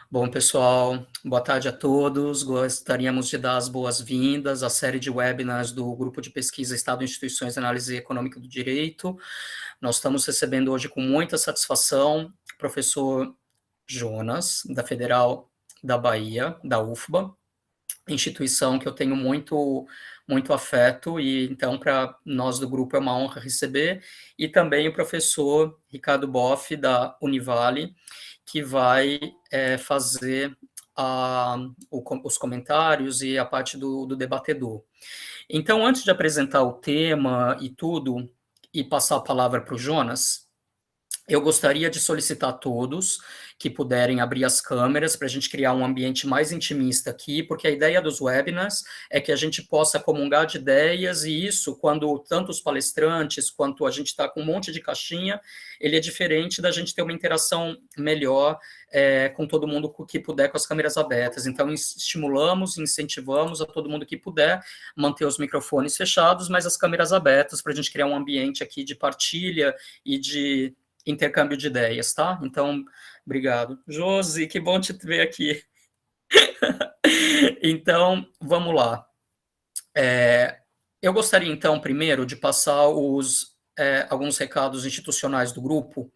Bom, pessoal, boa tarde a todos. Gostaríamos de dar as boas-vindas à série de webinars do Grupo de Pesquisa Estado, Instituições e Análise Econômica do Direito. Nós estamos recebendo hoje com muita satisfação o professor Jonas, da Federal da Bahia, da UFBA, instituição que eu tenho muito afeto, e então para nós do grupo é uma honra receber, e também o professor Ricardo Boff, da Univale, que vai fazer os comentários e a parte do debatedor. Então, antes de apresentar o tema e tudo, e passar a palavra para o Jonas, eu gostaria de solicitar a todos que puderem abrir as câmeras para a gente criar um ambiente mais intimista aqui, porque a ideia dos webinars é que a gente possa comungar de ideias, e isso, quando tanto os palestrantes quanto a gente está com um monte de caixinha, ele é diferente da gente ter uma interação melhor com todo mundo que puder com as câmeras abertas. Então, estimulamos e incentivamos a todo mundo que puder manter os microfones fechados, mas as câmeras abertas, para a gente criar um ambiente aqui de partilha e de intercâmbio de ideias, tá? Então, obrigado. Josi, que bom te ver aqui. Então, vamos lá. Eu gostaria, então, primeiro, de passar alguns recados institucionais do grupo,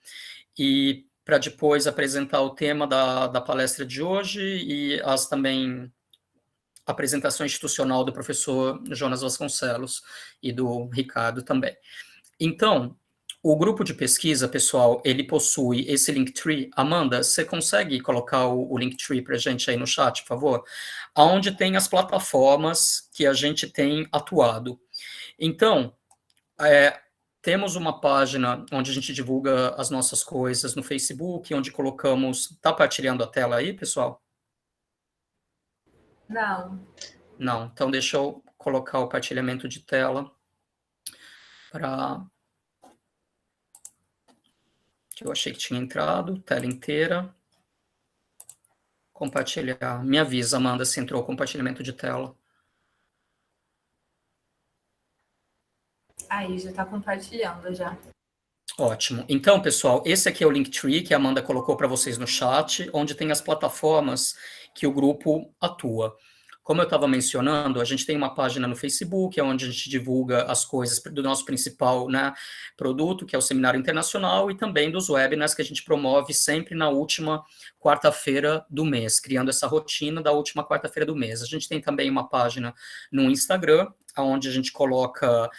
e para depois apresentar o tema da palestra de hoje e também a apresentação institucional do professor Jonas Vasconcelos e do Ricardo também. Então, o grupo de pesquisa, pessoal, ele possui esse Linktree. Amanda, você consegue colocar o Linktree para a gente aí no chat, por favor? Onde tem as plataformas que a gente tem atuado. Então, temos uma página onde a gente divulga as nossas coisas no Facebook, onde colocamos... Está partilhando a tela aí, pessoal? Não. Não, então deixa eu colocar o partilhamento de tela para... Eu achei que tinha entrado, tela inteira. Compartilhar. Me avisa, Amanda, se entrou o compartilhamento de tela. Aí, já está compartilhando, já. Ótimo. Então, pessoal, esse aqui é o Linktree que a Amanda colocou para vocês no chat, onde tem as plataformas que o grupo atua. Como eu estava mencionando, a gente tem uma página no Facebook, onde a gente divulga as coisas do nosso principal, né, produto, que é o Seminário Internacional, e também dos webinars que a gente promove sempre na última quarta-feira do mês, criando essa rotina da última quarta-feira do mês. A gente tem também uma página no Instagram, onde a gente coloca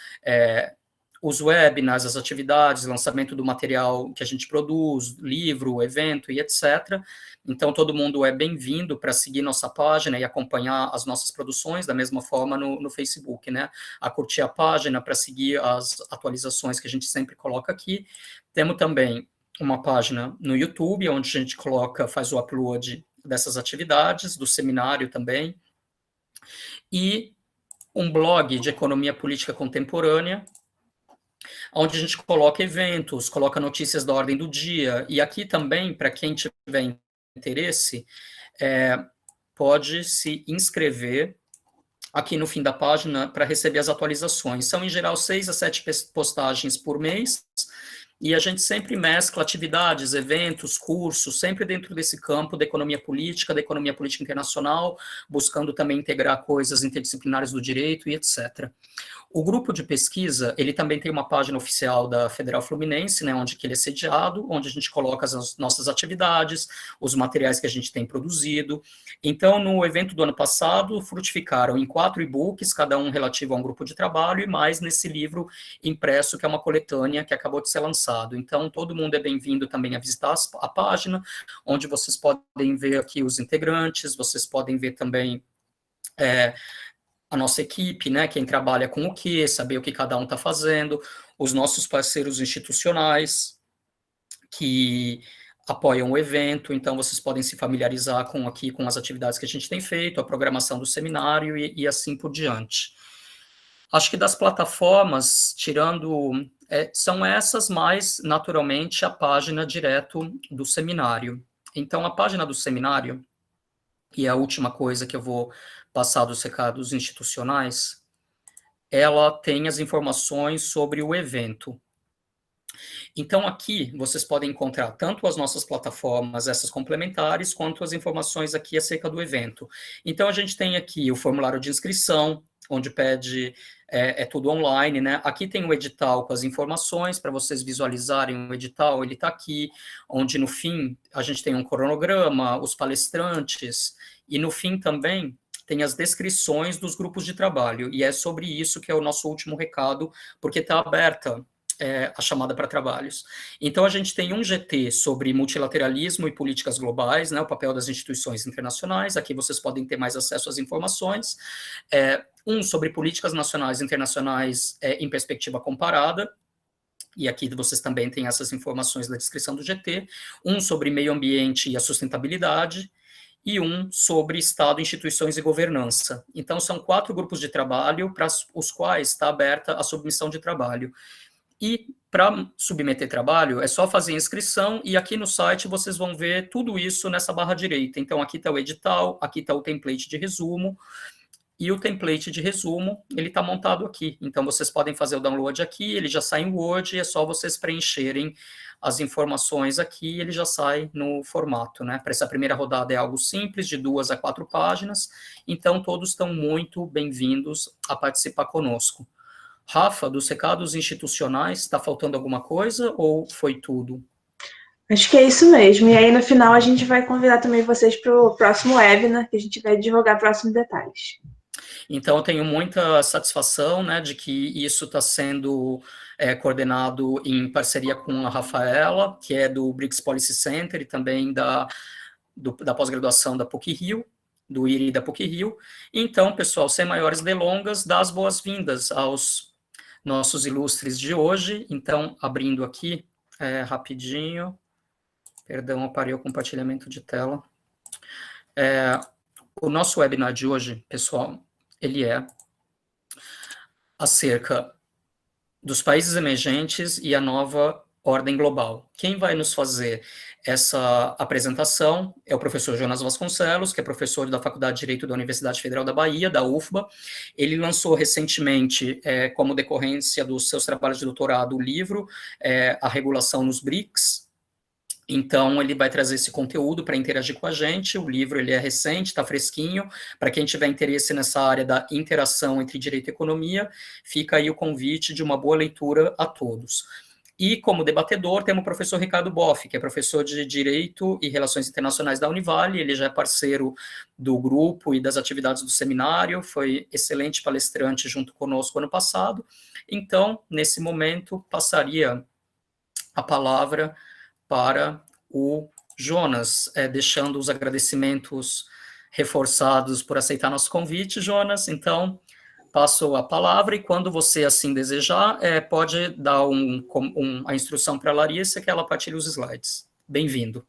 os webinars, as atividades, lançamento do material que a gente produz, livro, evento e etc. Então, todo mundo é bem-vindo para seguir nossa página e acompanhar as nossas produções, da mesma forma no Facebook, né? A curtir a página para seguir as atualizações que a gente sempre coloca aqui. Temos também uma página no YouTube, onde a gente faz o upload dessas atividades, do seminário também. E um blog de economia política contemporânea, onde a gente coloca eventos, coloca notícias da ordem do dia, e aqui também, para quem tiver interesse, pode se inscrever aqui no fim da página para receber as atualizações. São, em geral, 6 a 7 postagens por mês, e a gente sempre mescla atividades, eventos, cursos, sempre dentro desse campo da economia política internacional, buscando também integrar coisas interdisciplinares do direito e etc. O grupo de pesquisa, ele também tem uma página oficial da Federal Fluminense, né, onde que ele é sediado, onde a gente coloca as nossas atividades, os materiais que a gente tem produzido. Então, no evento do ano passado, frutificaram em 4 e-books, cada um relativo a um grupo de trabalho, e mais nesse livro impresso, que é uma coletânea que acabou de ser lançado. Então, todo mundo é bem-vindo também a visitar a página, onde vocês podem ver aqui os integrantes, vocês podem ver também a nossa equipe, né, quem trabalha com o quê, saber o que cada um está fazendo, os nossos parceiros institucionais que apoiam o evento, então vocês podem se familiarizar com as atividades que a gente tem feito, a programação do seminário e assim por diante. Acho que das plataformas, tirando, são essas, mais naturalmente a página direto do seminário. Então, a página do seminário, e é a última coisa que eu vou passar dos recados institucionais, ela tem as informações sobre o evento. Então, aqui vocês podem encontrar tanto as nossas plataformas, essas complementares, quanto as informações aqui acerca do evento. Então, a gente tem aqui o formulário de inscrição, onde pede, é tudo online, né? Aqui tem o edital com as informações, para vocês visualizarem o edital, ele está aqui, onde no fim a gente tem um cronograma, os palestrantes, e no fim também tem as descrições dos grupos de trabalho, e é sobre isso que é o nosso último recado, porque está aberta a chamada para trabalhos. Então, a gente tem um GT sobre multilateralismo e políticas globais, né, o papel das instituições internacionais, aqui vocês podem ter mais acesso às informações, um sobre políticas nacionais e internacionais em perspectiva comparada, e aqui vocês também têm essas informações da descrição do GT, um sobre meio ambiente e a sustentabilidade, e um sobre Estado, instituições e governança. Então, são 4 grupos de trabalho para os quais está aberta a submissão de trabalho. E para submeter trabalho, é só fazer inscrição, e aqui no site vocês vão ver tudo isso nessa barra direita. Então, aqui está o edital, aqui está o template de resumo, e o template de resumo, ele está montado aqui. Então, vocês podem fazer o download aqui, ele já sai em Word, e é só vocês preencherem as informações aqui, ele já sai no formato, né? Para essa primeira rodada é algo simples, de 2 a 4 páginas, então todos estão muito bem-vindos a participar conosco. Rafa, dos recados institucionais, está faltando alguma coisa ou foi tudo? Acho que é isso mesmo. E aí, no final, a gente vai convidar também vocês para o próximo webinar, que a gente vai divulgar próximos detalhes. Então, eu tenho muita satisfação, né, de que isso está sendo coordenado em parceria com a Rafaela, que é do BRICS Policy Center e também da pós-graduação da PUC-Rio, do IRI da PUC-Rio. Então, pessoal, sem maiores delongas, dá as boas-vindas aos nossos ilustres de hoje. Então, abrindo aqui rapidinho, perdão, eu parei o compartilhamento de tela. O nosso webinar de hoje, pessoal, ele é acerca dos países emergentes e a nova ordem global. Quem vai nos fazer essa apresentação é o professor Jonas Vasconcelos, que é professor da Faculdade de Direito da Universidade Federal da Bahia, da UFBA. Ele lançou recentemente, como decorrência dos seus trabalhos de doutorado, o livro A Regulação nos BRICS. Então, ele vai trazer esse conteúdo para interagir com a gente. O livro ele é recente, está fresquinho. Para quem tiver interesse nessa área da interação entre direito e economia, fica aí o convite de uma boa leitura a todos. E, como debatedor, temos o professor Ricardo Boff, que é professor de Direito e Relações Internacionais da Univale. Ele já é parceiro do grupo e das atividades do seminário, foi excelente palestrante junto conosco ano passado. Então, nesse momento, passaria a palavra para o Jonas, deixando os agradecimentos reforçados por aceitar nosso convite, Jonas. Então, passo a palavra, e quando você assim desejar, pode dar a instrução para a Larissa, que ela partilhe os slides. Bem-vindo.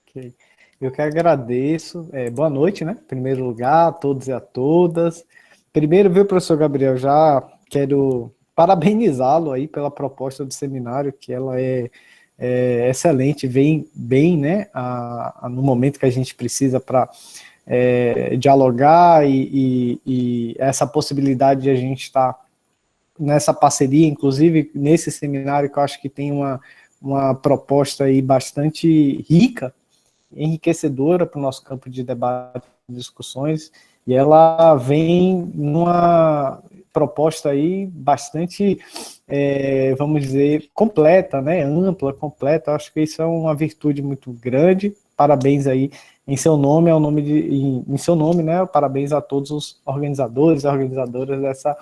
Okay. Eu que agradeço. Boa noite, né? Em primeiro lugar, a todos e a todas. Primeiro, viu, professor Gabriel, já quero parabenizá-lo aí pela proposta do seminário, que ela é excelente, vem bem, né, no momento que a gente precisa para dialogar e essa possibilidade de a gente estar nessa parceria, inclusive nesse seminário que eu acho que tem uma proposta aí bastante rica, enriquecedora para o nosso campo de debate e discussões, e ela vem numa proposta aí bastante, vamos dizer, completa, né, ampla, completa. Acho que isso é uma virtude muito grande. Parabéns aí em seu nome, em seu nome, né, parabéns a todos os organizadores e organizadoras dessa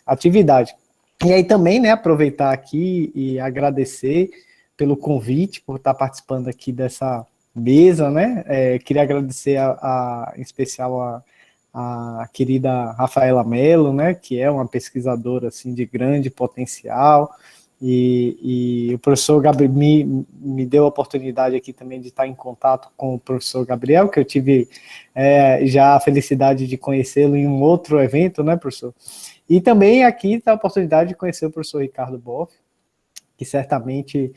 atividade. E aí também, né, aproveitar aqui e agradecer pelo convite, por estar participando aqui dessa mesa, né, queria agradecer em especial a querida Rafaela Mello, né, que é uma pesquisadora assim, de grande potencial, e o professor Gabriel me deu a oportunidade aqui também de estar em contato com o professor Gabriel, que eu tive já a felicidade de conhecê-lo em um outro evento, né, professor? E também aqui está a oportunidade de conhecer o professor Ricardo Boff, que certamente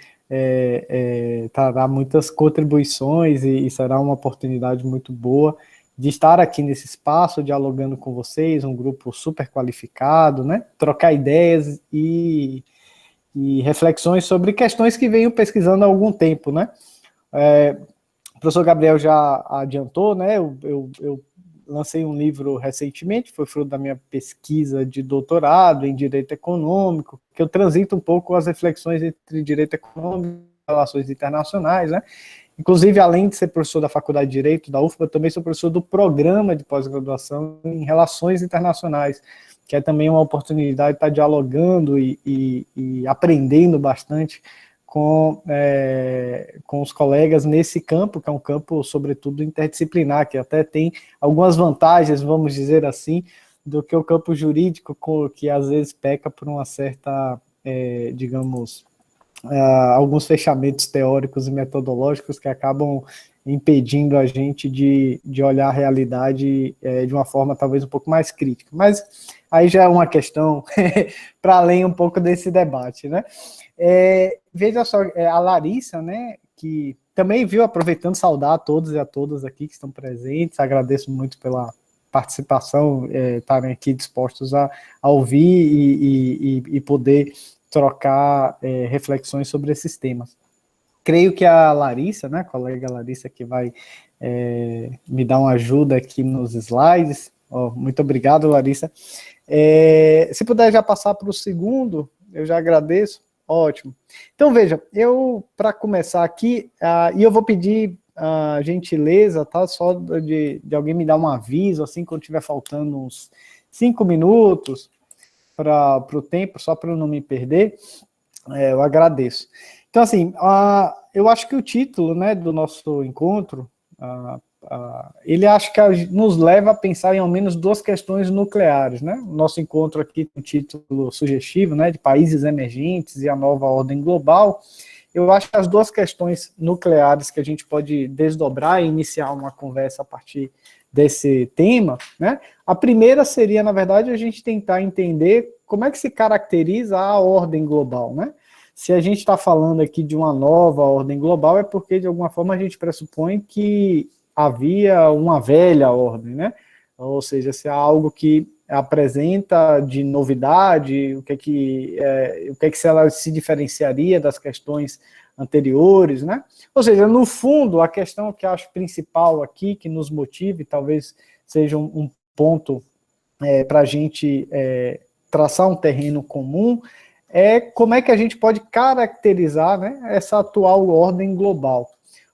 trará muitas contribuições e será uma oportunidade muito boa de estar aqui nesse espaço, dialogando com vocês, um grupo super qualificado, né? Trocar ideias e e reflexões sobre questões que venho pesquisando há algum tempo, né? O professor Gabriel já adiantou, né? Eu lancei um livro recentemente, foi fruto da minha pesquisa de doutorado em Direito Econômico, que eu transito um pouco as reflexões entre Direito Econômico e Relações Internacionais, né? Inclusive, além de ser professor da Faculdade de Direito da UFBA, eu também sou professor do programa de pós-graduação em Relações Internacionais, que é também uma oportunidade de estar dialogando e aprendendo bastante com os colegas nesse campo, que é um campo, sobretudo, interdisciplinar, que até tem algumas vantagens, vamos dizer assim, do que o campo jurídico, que às vezes peca por uma certa, digamos, alguns fechamentos teóricos e metodológicos que acabam impedindo a gente de olhar a realidade de uma forma talvez um pouco mais crítica. Mas aí já é uma questão para além um pouco desse debate, né? Veja só, a Larissa, né, que também viu, aproveitando, saudar a todos e a todas aqui que estão presentes, agradeço muito pela participação, estarem aqui dispostos a ouvir e poder trocar reflexões sobre esses temas. Creio que a Larissa, né, a colega Larissa, que vai me dar uma ajuda aqui nos slides. Muito obrigado, Larissa. Se puder já passar para o segundo, eu já agradeço. Ótimo. Então, veja, para começar aqui, e eu vou pedir a gentileza, tá, só de alguém me dar um aviso, assim, quando estiver faltando uns 5 minutos para o tempo, só para eu não me perder, eu agradeço. Então, assim, eu acho que o título, né, do nosso encontro, ele acho que nos leva a pensar em ao menos 2 questões nucleares, né? O nosso encontro aqui tem um título sugestivo, né, de países emergentes e a nova ordem global. Eu acho que as 2 questões nucleares que a gente pode desdobrar e iniciar uma conversa a partir desse tema, né? A primeira seria, na verdade, a gente tentar entender como é que se caracteriza a ordem global, né? Se a gente está falando aqui de uma nova ordem global, é porque, de alguma forma, a gente pressupõe que havia uma velha ordem, né? Ou seja, se há algo que apresenta de novidade, o que é que ela se diferenciaria das questões anteriores, né? Ou seja, no fundo, a questão que eu acho principal aqui, que nos motive, talvez seja um ponto para a gente traçar um terreno comum, como é que a gente pode caracterizar, né, essa atual ordem global.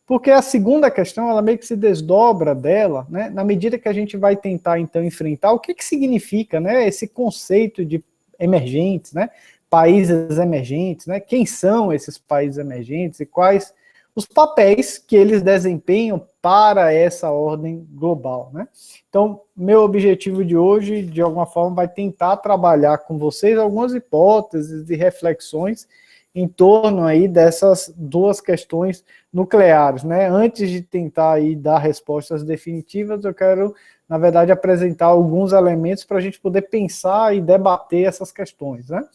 Porque a segunda questão, ela meio que se desdobra dela, né, na medida que a gente vai tentar, então, enfrentar o que significa, né, esse conceito de emergentes, né, países emergentes, né, quem são esses países emergentes e quais os papéis que eles desempenham para essa ordem global, né? Então, meu objetivo de hoje, de alguma forma, vai tentar trabalhar com vocês algumas hipóteses e reflexões em torno aí dessas 2 questões nucleares, né? Antes de tentar aí dar respostas definitivas, eu quero, na verdade, apresentar alguns elementos para a gente poder pensar e debater essas questões, né?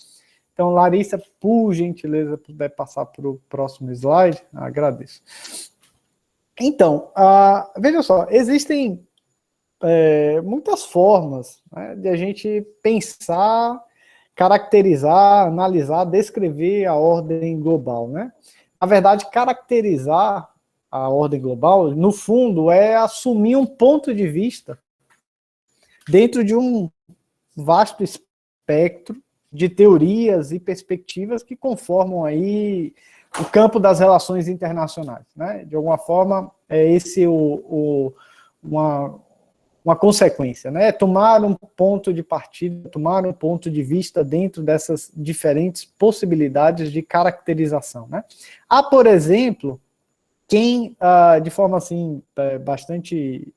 Então, Larissa, por gentileza, puder passar para o próximo slide, agradeço. Então, veja só, existem muitas formas, né, de a gente pensar, caracterizar, analisar, descrever a ordem global, né? Na verdade, caracterizar a ordem global, no fundo, é assumir um ponto de vista dentro de um vasto espectro de teorias e perspectivas que conformam aí o campo das relações internacionais, né? De alguma forma, esse uma consequência, né? Tomar um ponto de partida, tomar um ponto de vista dentro dessas diferentes possibilidades de caracterização, né? Há, por exemplo, quem, de forma assim, bastante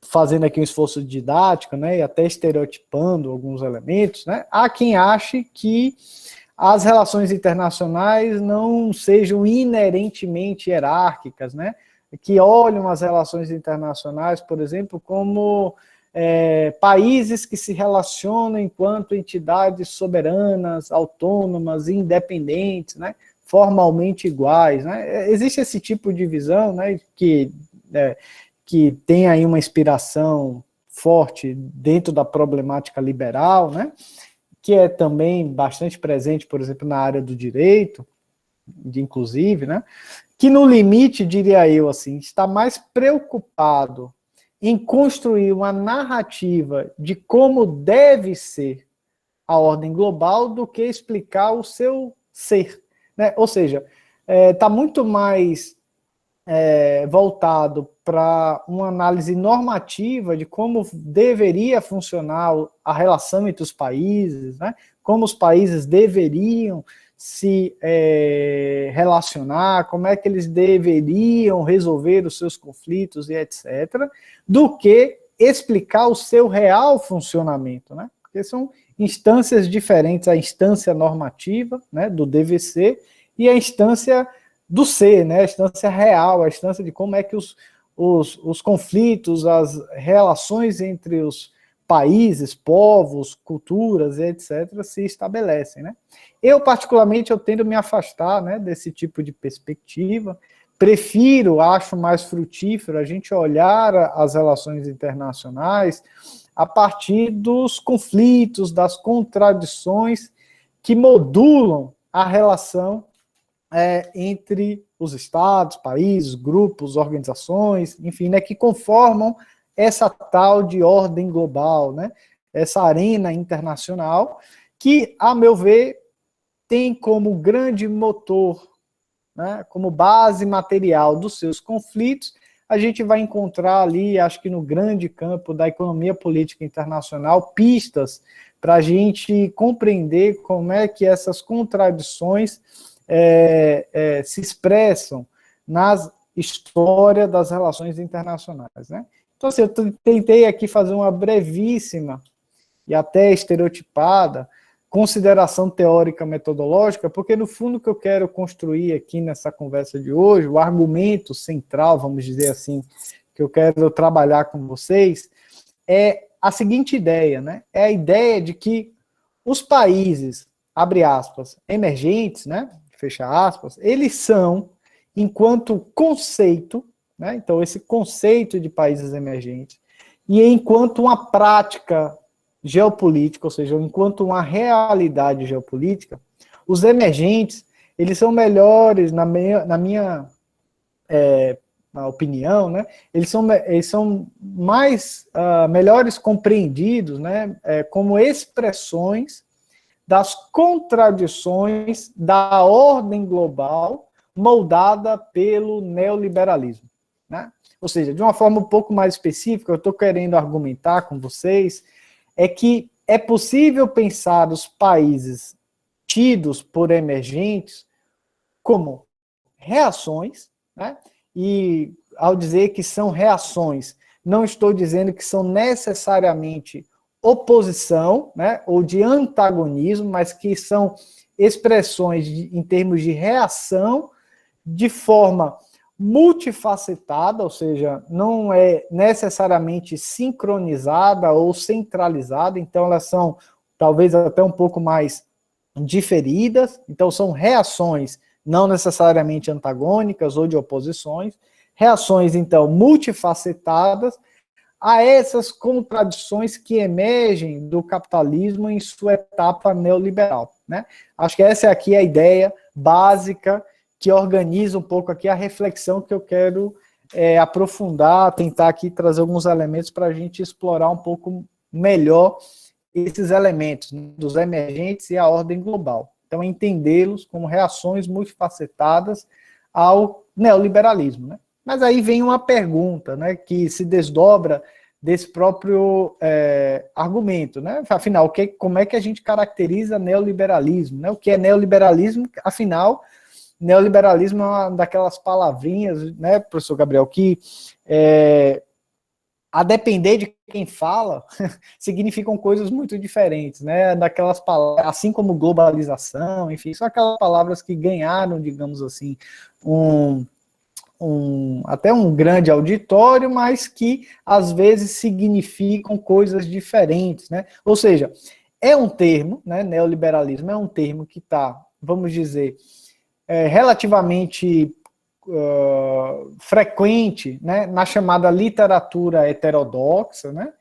fazendo aqui um esforço didático, né, e até estereotipando alguns elementos, né, há quem ache que as relações internacionais não sejam inerentemente hierárquicas, né, que olham as relações internacionais, por exemplo, como países que se relacionam enquanto entidades soberanas, autônomas, independentes, né, formalmente iguais, né. Existe esse tipo de visão, né, que tem aí uma inspiração forte dentro da problemática liberal, né? que é também bastante presente, por exemplo, na área do direito, inclusive, né, que no limite, diria eu, assim, está mais preocupado em construir uma narrativa de como deve ser a ordem global do que explicar o seu ser, né? Ou seja, está muito mais voltado para uma análise normativa de como deveria funcionar a relação entre os países, né? Como os países deveriam se relacionar, como é que eles deveriam resolver os seus conflitos e etc., do que explicar o seu real funcionamento, né? Porque são instâncias diferentes, a instância normativa, né, do DVC, e a instância do ser, né, a instância real, a instância de como é que os conflitos, as relações entre os países, povos, culturas, etc., se estabelecem, né. Eu, particularmente, eu tendo a me afastar, né, desse tipo de perspectiva, prefiro, acho mais frutífero a gente olhar as relações internacionais a partir dos conflitos, das contradições que modulam a relação entre os estados, países, grupos, organizações, enfim, né, que conformam essa tal de ordem global, né, essa arena internacional, que, a meu ver, tem como grande motor, né, como base material dos seus conflitos, a gente vai encontrar ali, acho que no grande campo da economia política internacional, pistas para a gente compreender como é que essas contradições se expressam na história das relações internacionais, né? Então, assim, eu tentei aqui fazer uma brevíssima e até estereotipada consideração teórica metodológica, porque no fundo o que eu quero construir aqui nessa conversa de hoje, o argumento central, vamos dizer assim, que eu quero trabalhar com vocês, é a seguinte ideia, né? É a ideia de que os países, abre aspas, emergentes, né? Fecha aspas, eles são, enquanto conceito, né? Então esse conceito de países emergentes, e enquanto uma prática geopolítica, ou seja, enquanto uma realidade geopolítica, os emergentes, eles são melhores, na minha opinião, né, eles são mais, melhores compreendidos, né, como expressões das contradições da ordem global moldada pelo neoliberalismo, né? Ou seja, de uma forma um pouco mais específica, eu estou querendo argumentar com vocês é que é possível pensar os países tidos por emergentes como reações, né? E ao dizer que são reações, não estou dizendo que são necessariamente oposição, né, ou de antagonismo, mas que são expressões em termos de reação de forma multifacetada, ou seja, não é necessariamente sincronizada ou centralizada, então elas são talvez até um pouco mais diferidas, então são reações não necessariamente antagônicas ou de oposições, reações então multifacetadas a essas contradições que emergem do capitalismo em sua etapa neoliberal, né? Acho que essa aqui é a ideia básica que organiza um pouco aqui a reflexão que eu quero aprofundar, tentar aqui trazer alguns elementos para a gente explorar um pouco melhor esses elementos, né, dos emergentes e a ordem global. Então, entendê-los como reações multifacetadas ao neoliberalismo, né? Mas aí vem uma pergunta, né, que se desdobra desse próprio argumento, né? Afinal, como é que a gente caracteriza neoliberalismo, né? O que é neoliberalismo? Afinal, neoliberalismo é uma daquelas palavrinhas, né, professor Gabriel, que a depender de quem fala, significam coisas muito diferentes, né? Daquelas palavras, assim como globalização, enfim, são aquelas palavras que ganharam, digamos assim, até um grande auditório, mas que às vezes significam coisas diferentes, né? Ou seja, é um termo, né? Neoliberalismo é um termo que está, vamos dizer, relativamente frequente, né, na chamada literatura heterodoxa, né,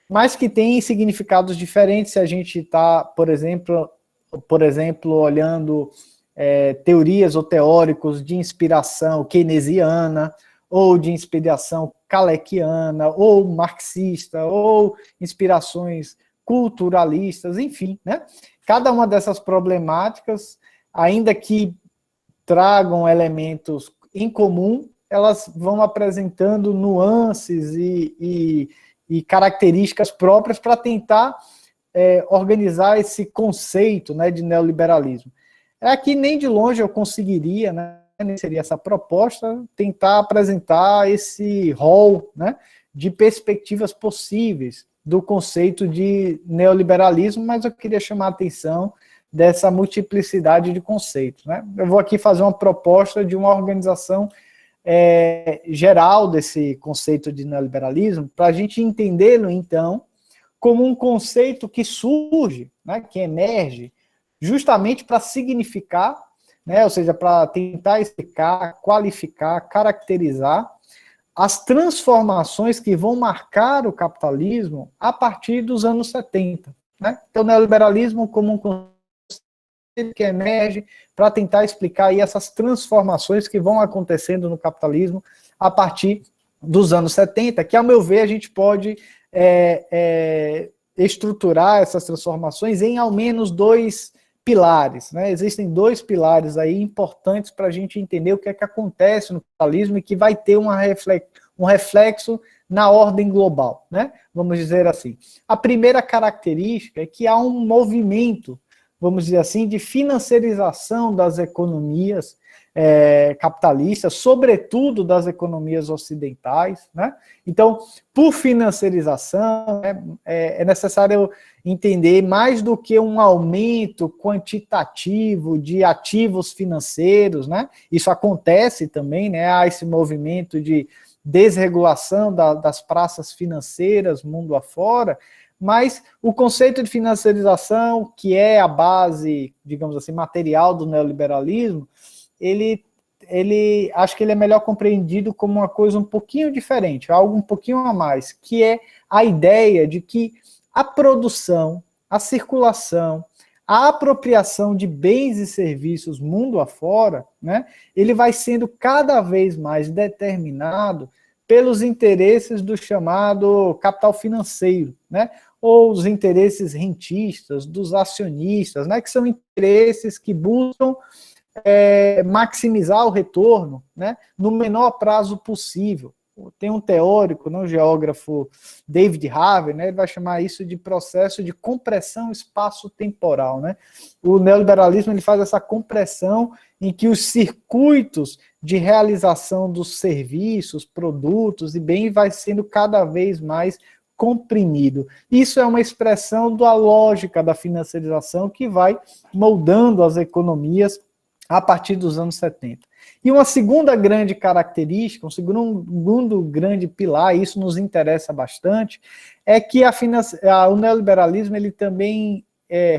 mas que tem significados diferentes se a gente está, por exemplo, olhando teorias ou teóricos de inspiração keynesiana, ou de inspiração kalekiana, ou marxista, ou inspirações culturalistas, enfim, né? Cada uma dessas problemáticas, ainda que tragam elementos em comum, elas vão apresentando nuances e características próprias para tentar organizar esse conceito, né, de neoliberalismo. Aqui nem de longe eu conseguiria, né, nem seria essa proposta, tentar apresentar esse rol, né, de perspectivas possíveis do conceito de neoliberalismo, mas eu queria chamar a atenção dessa multiplicidade de conceitos, né? Eu vou aqui fazer uma proposta de uma organização geral desse conceito de neoliberalismo, para a gente entendê-lo, então, como um conceito que surge, né, que emerge, justamente para significar, né, ou seja, para tentar explicar, qualificar, caracterizar as transformações que vão marcar o capitalismo a partir dos anos 70. Né? Então, o neoliberalismo como um conceito que emerge para tentar explicar aí essas transformações que vão acontecendo no capitalismo a partir dos anos 70, que, ao meu ver, a gente pode estruturar essas transformações em ao menos dois pilares. Né? Existem dois pilares aí importantes para a gente entender o que é que acontece no capitalismo e que vai ter um reflexo na ordem global, né? Vamos dizer assim. A primeira característica é que há um movimento, vamos dizer assim, de financiarização das economias capitalistas, sobretudo das economias ocidentais, né? Então, por financiarização, é necessário entender mais do que um aumento quantitativo de ativos financeiros, né? Isso acontece também, né? Há esse movimento de desregulação das praças financeiras mundo afora, mas o conceito de financiarização, que é a base, digamos assim, material do neoliberalismo, acho que ele é melhor compreendido como uma coisa um pouquinho diferente, algo um pouquinho a mais, que é a ideia de que a produção, a circulação, a apropriação de bens e serviços mundo afora, né, ele vai sendo cada vez mais determinado pelos interesses do chamado capital financeiro, né, ou os interesses rentistas, dos acionistas, né, que são interesses que buscam maximizar o retorno, né, no menor prazo possível. Tem um teórico, um geógrafo, David Harvey, né, ele vai chamar isso de processo de compressão espaço-temporal. Né? O neoliberalismo ele faz essa compressão em que os circuitos de realização dos serviços, produtos e bens vai sendo cada vez mais comprimido. Isso é uma expressão da lógica da financiarização que vai moldando as economias a partir dos anos 70. E uma segunda grande característica, um segundo grande pilar, e isso nos interessa bastante, é que o neoliberalismo ele também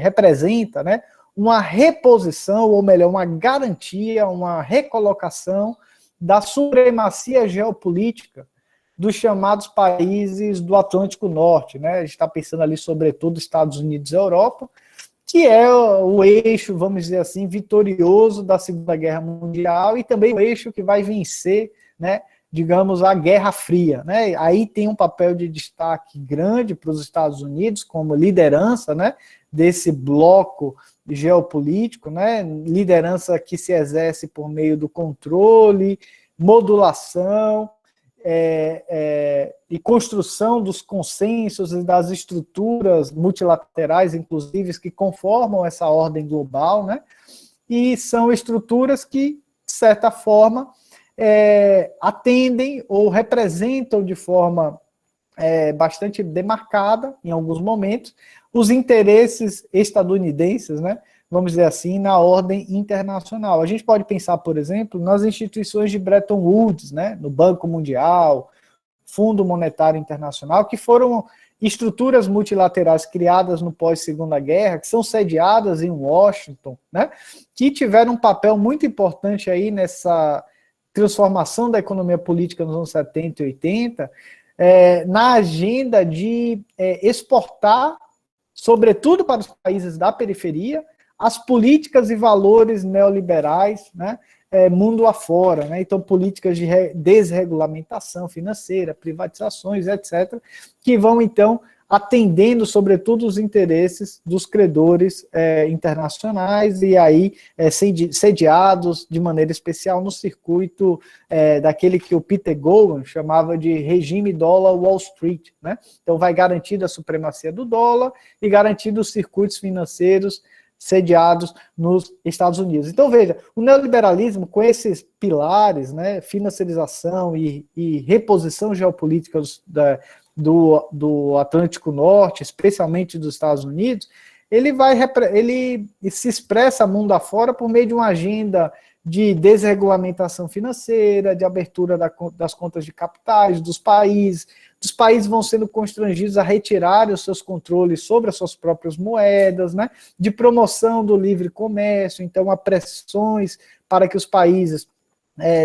representa, né, uma reposição, ou melhor, uma garantia, uma recolocação da supremacia geopolítica dos chamados países do Atlântico Norte. Né? A gente está pensando ali, sobretudo, Estados Unidos e Europa, que é o eixo, vamos dizer assim, vitorioso da Segunda Guerra Mundial e também o eixo que vai vencer, né, digamos, a Guerra Fria. Né? Aí tem um papel de destaque grande para os Estados Unidos como liderança, né, desse bloco geopolítico, né, liderança que se exerce por meio do controle, modulação, e construção dos consensos e das estruturas multilaterais, inclusive, que conformam essa ordem global, né? E são estruturas que, de certa forma, atendem ou representam de forma bastante demarcada, em alguns momentos, os interesses estadunidenses, né? Vamos dizer assim, na ordem internacional. A gente pode pensar, por exemplo, nas instituições de Bretton Woods, né, no Banco Mundial, Fundo Monetário Internacional, que foram estruturas multilaterais criadas no pós-Segunda Guerra, que são sediadas em Washington, né, que tiveram um papel muito importante aí nessa transformação da economia política nos anos 70 e 80, na agenda de exportar, sobretudo para os países da periferia, as políticas e valores neoliberais, né, mundo afora, né? Então políticas de desregulamentação financeira, privatizações, etc., que vão então atendendo sobretudo os interesses dos credores internacionais e aí sediados de maneira especial no circuito daquele que o Peter Gowan chamava de regime dólar Wall Street, né? Então vai garantindo a supremacia do dólar e garantindo os circuitos financeiros sediados nos Estados Unidos. Então, veja, o neoliberalismo, com esses pilares, né, financiarização e reposição geopolítica do Atlântico Norte, especialmente dos Estados Unidos, ele se expressa mundo afora por meio de uma agenda de desregulamentação financeira, de abertura das contas de capitais dos países vão sendo constrangidos a retirarem os seus controles sobre as suas próprias moedas, né? De promoção do livre comércio, então há pressões para que os países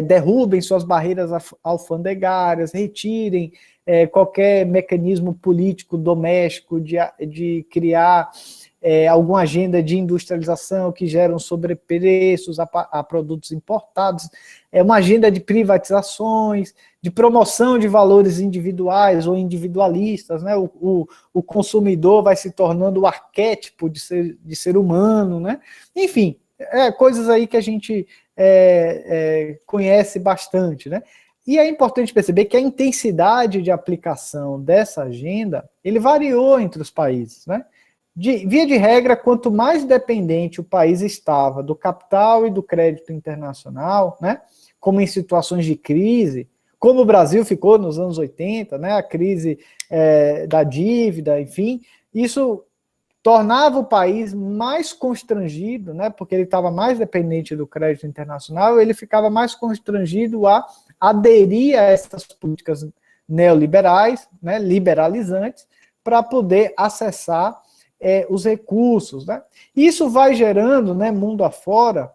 derrubem suas barreiras alfandegárias, retirem qualquer mecanismo político doméstico de criar alguma agenda de industrialização que geram sobrepreços a produtos importados, uma agenda de privatizações, de promoção de valores individuais ou individualistas, né? O consumidor vai se tornando o arquétipo de ser humano, né? Enfim, coisas aí que a gente conhece bastante, né? E é importante perceber que a intensidade de aplicação dessa agenda, ele variou entre os países, né? Via de regra, quanto mais dependente o país estava do capital e do crédito internacional, né, como em situações de crise, como o Brasil ficou nos anos 80, né, a crise da dívida, enfim, isso tornava o país mais constrangido, né, porque ele estava mais dependente do crédito internacional, ele ficava mais constrangido a aderir a essas políticas neoliberais, né, liberalizantes, para poder acessar os recursos, né? Isso vai gerando, né, mundo afora,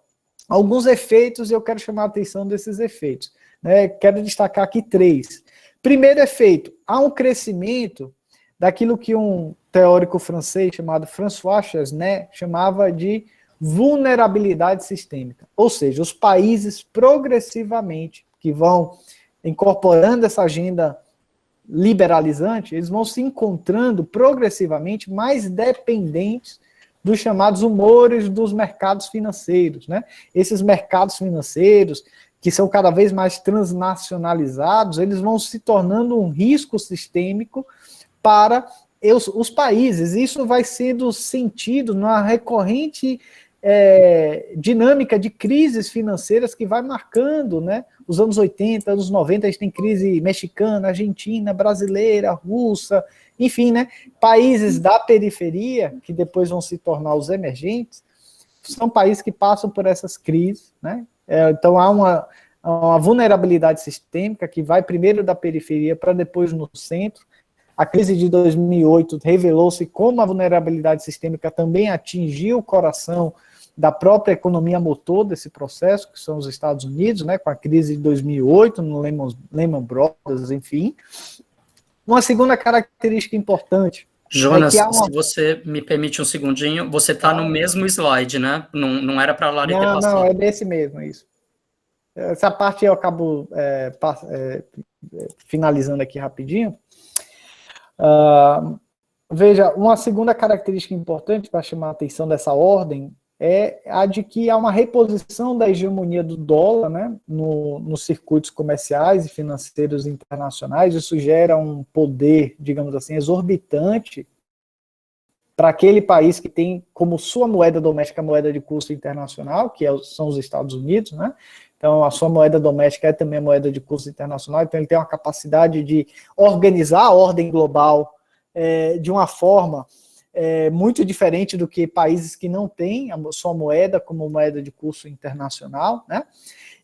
alguns efeitos, e eu quero chamar a atenção desses efeitos, né? Quero destacar aqui 3. Primeiro efeito, há um crescimento daquilo que um teórico francês chamado François Chesnais chamava de vulnerabilidade sistêmica, ou seja, os países progressivamente que vão incorporando essa agenda liberalizante, eles vão se encontrando progressivamente mais dependentes dos chamados humores dos mercados financeiros, né? Esses mercados financeiros, que são cada vez mais transnacionalizados, eles vão se tornando um risco sistêmico para os países. Isso vai sendo sentido numa recorrente dinâmica de crises financeiras que vai marcando, né? Os anos 80, anos 90, a gente tem crise mexicana, argentina, brasileira, russa, enfim, né? Países da periferia, que depois vão se tornar os emergentes, são países que passam por essas crises, né? Então há uma vulnerabilidade sistêmica que vai primeiro da periferia para depois no centro. A crise de 2008 revelou-se como a vulnerabilidade sistêmica também atingiu o coração da própria economia motor desse processo, que são os Estados Unidos, né, com a crise de 2008, no Lehman Brothers, enfim. Uma segunda característica importante... Jonas, se você me permite um segundinho, você está no mesmo slide, né? Não era para a Lari ter passado. Não, é desse mesmo, é isso. Essa parte eu acabo finalizando aqui rapidinho. Veja, uma segunda característica importante para chamar a atenção dessa ordem é a de que há uma reposição da hegemonia do dólar, né, nos circuitos comerciais e financeiros internacionais. Isso gera um poder, digamos assim, exorbitante para aquele país que tem como sua moeda doméstica a moeda de curso internacional, que são os Estados Unidos, né? Então, a sua moeda doméstica é também a moeda de curso internacional, então ele tem uma capacidade de organizar a ordem global de uma forma muito diferente do que países que não têm a sua moeda como moeda de curso internacional, né?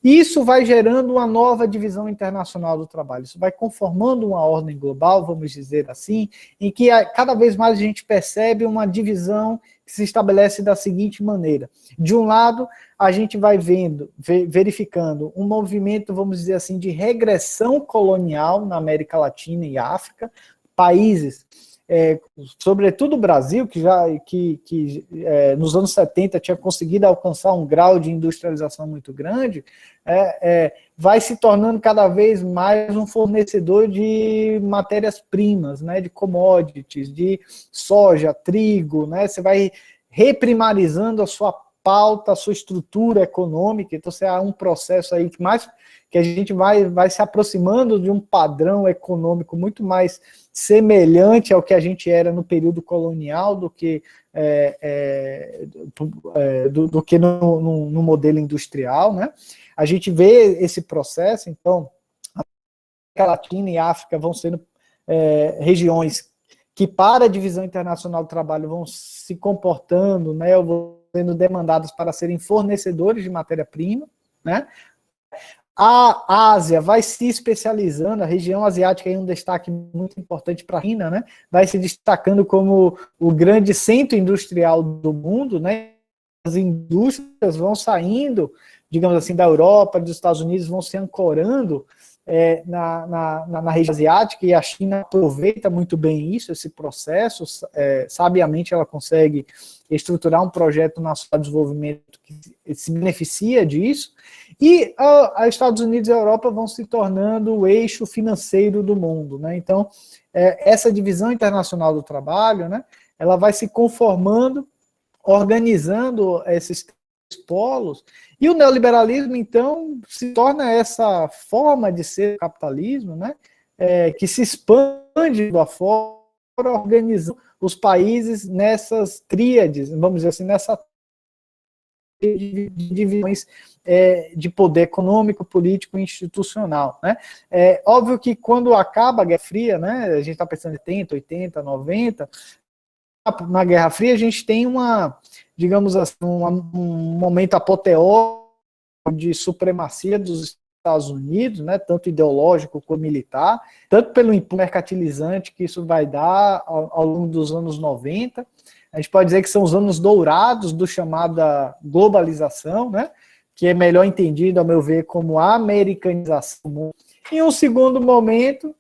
E isso vai gerando uma nova divisão internacional do trabalho, isso vai conformando uma ordem global, vamos dizer assim, em que cada vez mais a gente percebe uma divisão que que se estabelece da seguinte maneira. De um lado, a gente vai verificando um movimento, vamos dizer assim, de regressão colonial na América Latina e África, países, sobretudo o Brasil, que nos anos 70 tinha conseguido alcançar um grau de industrialização muito grande, vai se tornando cada vez mais um fornecedor de matérias-primas, né, de commodities, de soja, trigo, né, você vai reprimarizando a sua pauta, a sua estrutura econômica, então você há um processo aí que a gente vai se aproximando de um padrão econômico muito mais semelhante ao que a gente era no período colonial do que no modelo industrial, né? A gente vê esse processo, então, a América Latina e África vão sendo regiões que, para a divisão internacional do trabalho, vão se comportando, né, ou vão sendo demandadas para serem fornecedores de matéria-prima, né? A Ásia vai se especializando, a região asiática é um destaque muito importante para a China, né? Vai se destacando como o grande centro industrial do mundo, né? As indústrias vão saindo, digamos assim, da Europa, dos Estados Unidos, vão se ancorando na região asiática, e a China aproveita muito bem isso, esse processo, sabiamente ela consegue estruturar um projeto nacional de desenvolvimento que se beneficia disso, e os Estados Unidos e a Europa vão se tornando o eixo financeiro do mundo, né? Então, essa divisão internacional do trabalho, né, ela vai se conformando, organizando esses polos, e o neoliberalismo, então, se torna essa forma de ser capitalismo, né, que se expande do afora, organizando os países nessas tríades, vamos dizer assim, nessa divisões de poder econômico, político e institucional, né? Óbvio que quando acaba a Guerra Fria, né, a gente está pensando em 70, 80, 90, na Guerra Fria a gente tem digamos assim, um momento apoteótico de supremacia dos Estados Unidos, né, tanto ideológico quanto militar, tanto pelo impulso mercantilizante que isso vai dar ao longo dos anos 90. A gente pode dizer que são os anos dourados do chamada globalização, né, que é melhor entendido, ao meu ver, como a americanização do mundo. Em um segundo momento,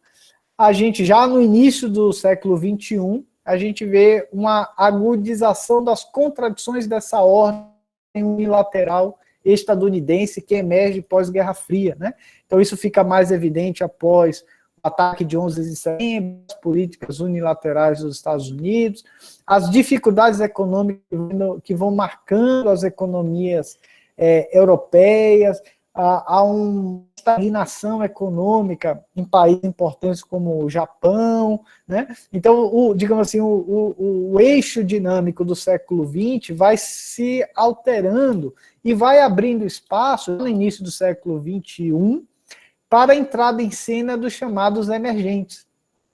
a gente já no início do século XXI, a gente vê uma agudização das contradições dessa ordem unilateral estadunidense que emerge pós-Guerra Fria, né? Então isso fica mais evidente após o ataque de 11 de setembro, as políticas unilaterais dos Estados Unidos, as dificuldades econômicas que vão marcando as economias europeias, há uma estagnação econômica em países importantes como o Japão, né? Então, digamos assim, o eixo dinâmico do século XX vai se alterando e vai abrindo espaço, no início do século XXI, para a entrada em cena dos chamados emergentes,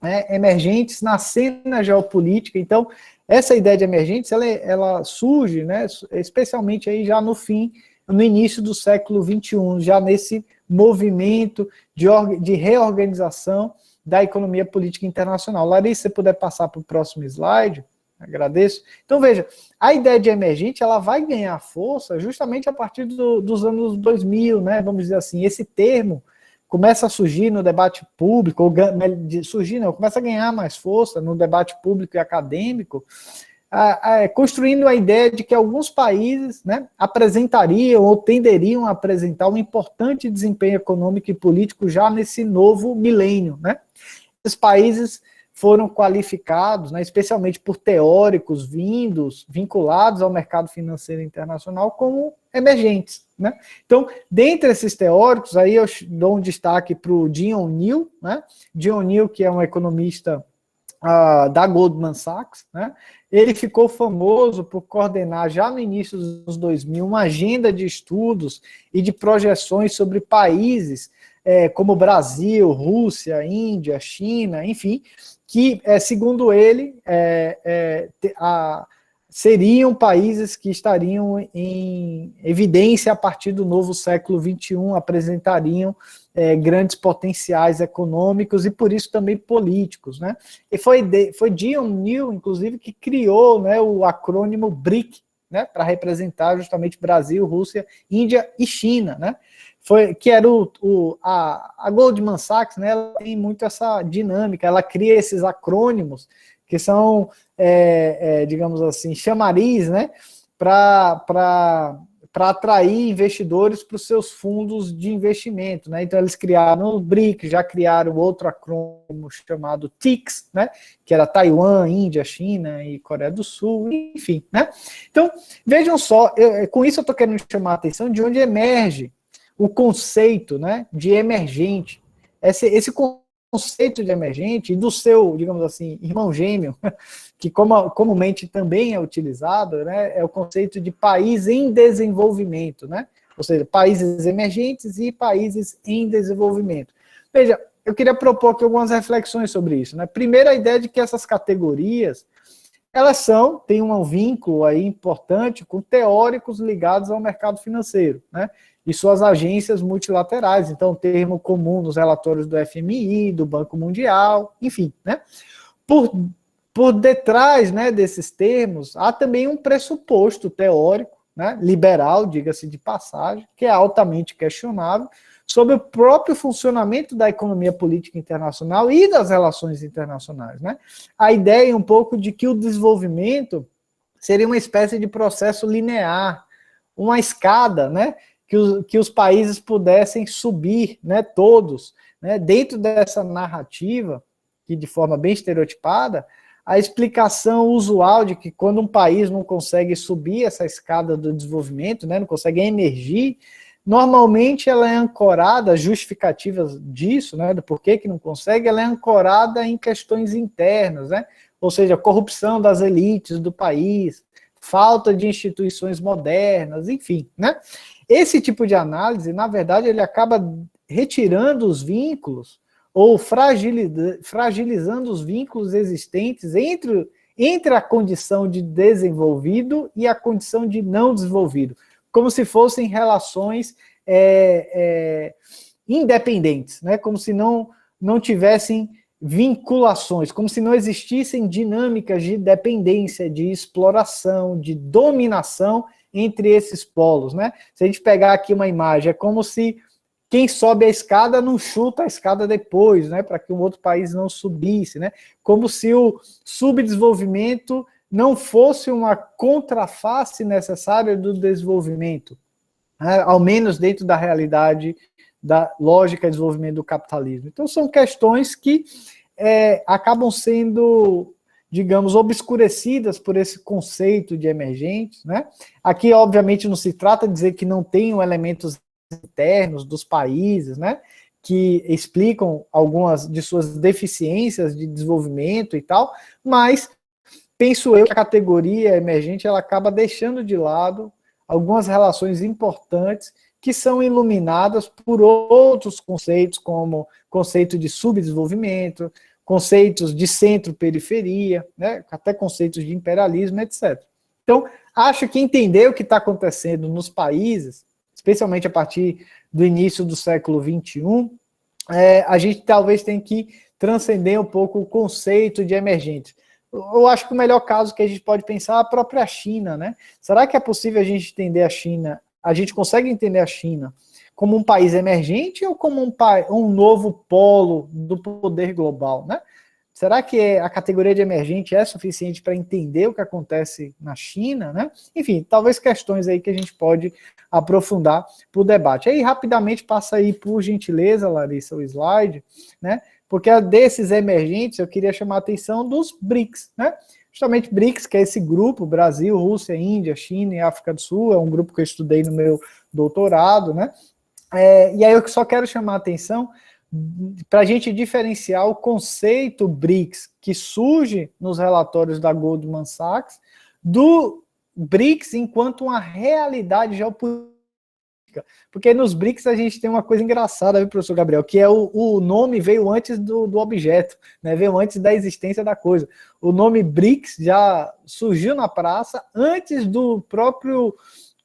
né? Emergentes na cena geopolítica. Então, essa ideia de emergentes, ela surge, né, especialmente aí já no início do século XXI, já nesse movimento de reorganização da economia política internacional. Larissa, se você puder passar para o próximo slide, agradeço. Então, veja, a ideia de emergente, ela vai ganhar força justamente a partir dos anos 2000, né, vamos dizer assim, esse termo começa a surgir no debate público, começa a ganhar mais força no debate público e acadêmico, construindo a ideia de que alguns países, né, apresentariam ou tenderiam a apresentar um importante desempenho econômico e político já nesse novo milênio, né? Esses países foram qualificados, né, especialmente por teóricos vinculados ao mercado financeiro internacional, como emergentes, né? Então, dentre esses teóricos, aí eu dou um destaque para o Jim O'Neill, né? Jim O'Neill, que é um economista da Goldman Sachs, né? Ele ficou famoso por coordenar, já no início dos anos 2000, uma agenda de estudos e de projeções sobre países como Brasil, Rússia, Índia, China, enfim, que, segundo ele, seriam países que estariam em evidência a partir do novo século XXI, apresentariam grandes potenciais econômicos e, por isso, também políticos, né? E foi Dion New, inclusive, que criou, né, o acrônimo BRIC, né, para representar justamente Brasil, Rússia, Índia e China, né? Que era a Goldman Sachs, né, ela tem muito essa dinâmica, ela cria esses acrônimos que são, digamos assim, chamariz, né, para atrair investidores para os seus fundos de investimento, né? Então eles criaram o BRIC, já criaram outro acrônimo chamado TICS, né, que era Taiwan, Índia, China e Coreia do Sul, enfim, né? Então, vejam só, com isso eu estou querendo chamar a atenção de onde emerge o conceito, né, de emergente. Esse conceito de emergente e do seu, digamos assim, irmão gêmeo, que comumente também é utilizado, né, é o conceito de país em desenvolvimento, né? Ou seja, países emergentes e países em desenvolvimento. Veja, eu queria propor aqui algumas reflexões sobre isso, né? Primeiro, a ideia de que essas categorias, elas têm um vínculo aí importante com teóricos ligados ao mercado financeiro, né? E suas agências multilaterais, então, termo comum nos relatórios do FMI, do Banco Mundial, enfim, né? Por detrás, né, desses termos, há também um pressuposto teórico, né, liberal, diga-se de passagem, que é altamente questionável, sobre o próprio funcionamento da economia política internacional e das relações internacionais, né? A ideia um pouco de que o desenvolvimento seria uma espécie de processo linear, uma escada, né, que os países pudessem subir, né, todos, né, dentro dessa narrativa, que de forma bem estereotipada, a explicação usual de que quando um país não consegue subir essa escada do desenvolvimento, né, não consegue emergir, normalmente ela é ancorada, justificativas disso, né, do porquê que não consegue, ela é ancorada em questões internas, né, ou seja, corrupção das elites do país, falta de instituições modernas, enfim, né. Esse tipo de análise, na verdade, ele acaba retirando os vínculos ou fragilizando os vínculos existentes entre a condição de desenvolvido e a condição de não desenvolvido, como se fossem relações independentes, né? Como se não tivessem vinculações, como se não existissem dinâmicas de dependência, de exploração, de dominação entre esses polos, né? Se a gente pegar aqui uma imagem, é como se quem sobe a escada não chuta a escada depois, né? Para que um outro país não subisse, né? Como se o subdesenvolvimento não fosse uma contraface necessária do desenvolvimento, né? Ao menos dentro da realidade da lógica de desenvolvimento do capitalismo. Então são questões que acabam sendo, digamos, obscurecidas por esse conceito de emergentes, né? Aqui, obviamente, não se trata de dizer que não tenham elementos internos dos países, né, que explicam algumas de suas deficiências de desenvolvimento e tal, mas penso eu que a categoria emergente ela acaba deixando de lado algumas relações importantes que são iluminadas por outros conceitos, como conceito de subdesenvolvimento, conceitos de centro-periferia, né, até conceitos de imperialismo, etc. Então, acho que entender o que está acontecendo nos países, especialmente a partir do início do século XXI, a gente talvez tenha que transcender um pouco o conceito de emergente. Eu acho que o melhor caso que a gente pode pensar é a própria China, né? Será que é possível a gente entender a China, a gente consegue entender a China como um país emergente ou como um novo polo do poder global, né? Será que a categoria de emergente é suficiente para entender o que acontece na China, né? Enfim, talvez questões aí que a gente pode aprofundar para o debate. Aí, rapidamente, passa aí, por gentileza, Larissa, o slide, né? Porque desses emergentes, eu queria chamar a atenção dos BRICS, né? Justamente BRICS, que é esse grupo, Brasil, Rússia, Índia, China e África do Sul, é um grupo que eu estudei no meu doutorado, né? E aí eu só quero chamar a atenção para a gente diferenciar o conceito BRICS, que surge nos relatórios da Goldman Sachs, do BRICS enquanto uma realidade geopolítica, geopolítica, porque nos BRICS a gente tem uma coisa engraçada, viu, professor Gabriel, que é o nome veio antes do objeto, né, veio antes da existência da coisa. O nome BRICS já surgiu na praça antes do próprio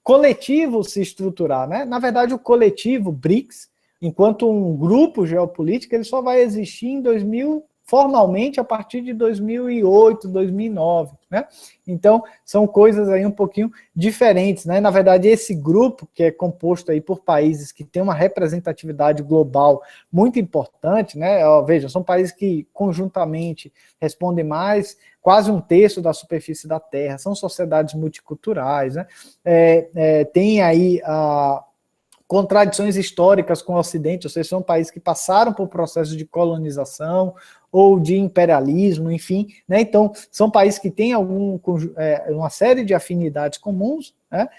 coletivo se estruturar, né? Na verdade, o coletivo BRICS, enquanto um grupo geopolítico, ele só vai existir em 2000, formalmente a partir de 2008, 2009, né? Então, são coisas aí um pouquinho diferentes, né? Na verdade, esse grupo, que é composto aí por países que têm uma representatividade global muito importante, né? Veja, são países que conjuntamente respondem mais, quase um terço da superfície da Terra, são sociedades multiculturais, né? Tem aí contradições históricas com o Ocidente, ou seja, são países que passaram por processos de colonização ou de imperialismo, enfim, né? Então, são países que têm uma série de afinidades comuns, né?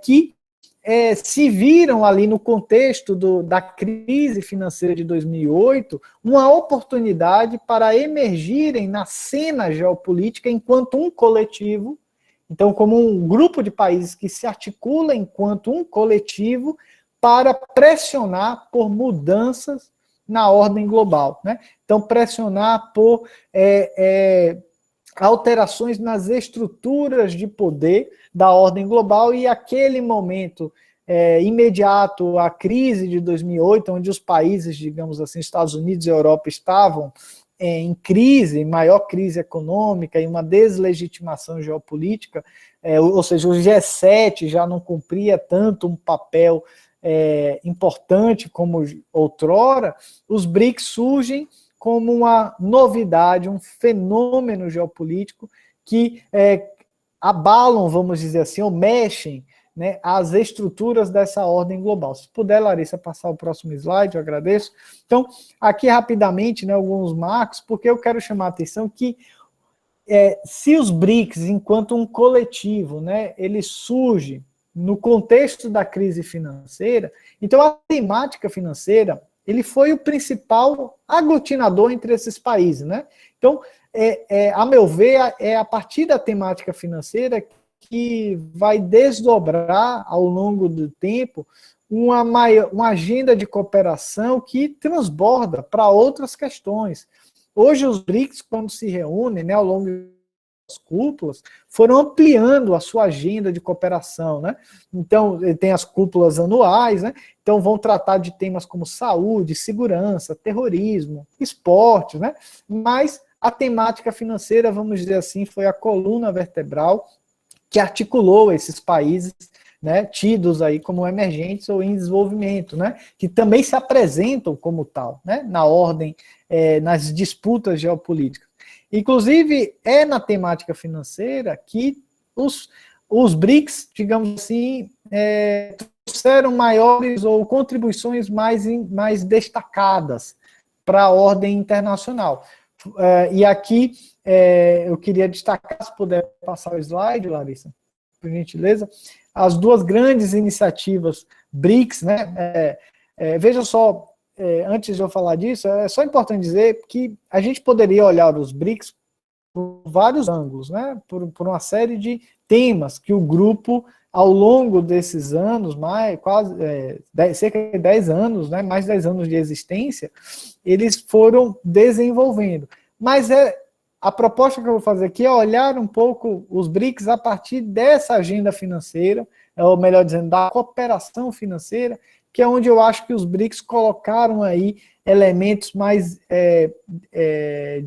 Que se viram ali no contexto da crise financeira de 2008 uma oportunidade para emergirem na cena geopolítica enquanto um coletivo. Então, como um grupo de países que se articula enquanto um coletivo para pressionar por mudanças na ordem global, né? Então, pressionar por alterações nas estruturas de poder da ordem global, e aquele momento imediato à crise de 2008, onde os países, digamos assim, Estados Unidos e Europa estavam em crise, maior crise econômica e uma deslegitimação geopolítica, ou seja, o G7 já não cumpria tanto um papel importante como outrora, os BRICS surgem como uma novidade, um fenômeno geopolítico que abalam, vamos dizer assim, ou mexem, né, as estruturas dessa ordem global. Se puder, Larissa, passar o próximo slide, eu agradeço. Então, aqui rapidamente, né, alguns marcos, porque eu quero chamar a atenção que se os BRICS, enquanto um coletivo, né, ele surge no contexto da crise financeira, então a temática financeira, ele foi o principal aglutinador entre esses países, né? Então, a meu ver, é a partir da temática financeira que vai desdobrar ao longo do tempo uma agenda de cooperação que transborda para outras questões. Hoje os BRICS, quando se reúnem, né, ao longo das cúpulas, foram ampliando a sua agenda de cooperação, né? Então, tem as cúpulas anuais, né? Então, vão tratar de temas como saúde, segurança, terrorismo, esportes, né? Mas a temática financeira, vamos dizer assim, foi a coluna vertebral que articulou esses países, né, tidos aí como emergentes ou em desenvolvimento, né, que também se apresentam como tal, né, na ordem, nas disputas geopolíticas. Inclusive, na temática financeira que os BRICS, digamos assim, trouxeram maiores ou contribuições mais destacadas para a ordem internacional. E aqui eu queria destacar, se puder passar o slide, Larissa, por gentileza, as duas grandes iniciativas BRICS, né? Veja só, antes de eu falar disso, é só importante dizer que a gente poderia olhar os BRICS por vários ângulos, né? Por uma série de temas que o grupo, ao longo desses anos, cerca de 10 anos, né? Mais de 10 anos de existência, eles foram desenvolvendo. Mas a proposta que eu vou fazer aqui é olhar um pouco os BRICS a partir dessa agenda financeira, ou melhor dizendo, da cooperação financeira, que é onde eu acho que os BRICS colocaram aí elementos mais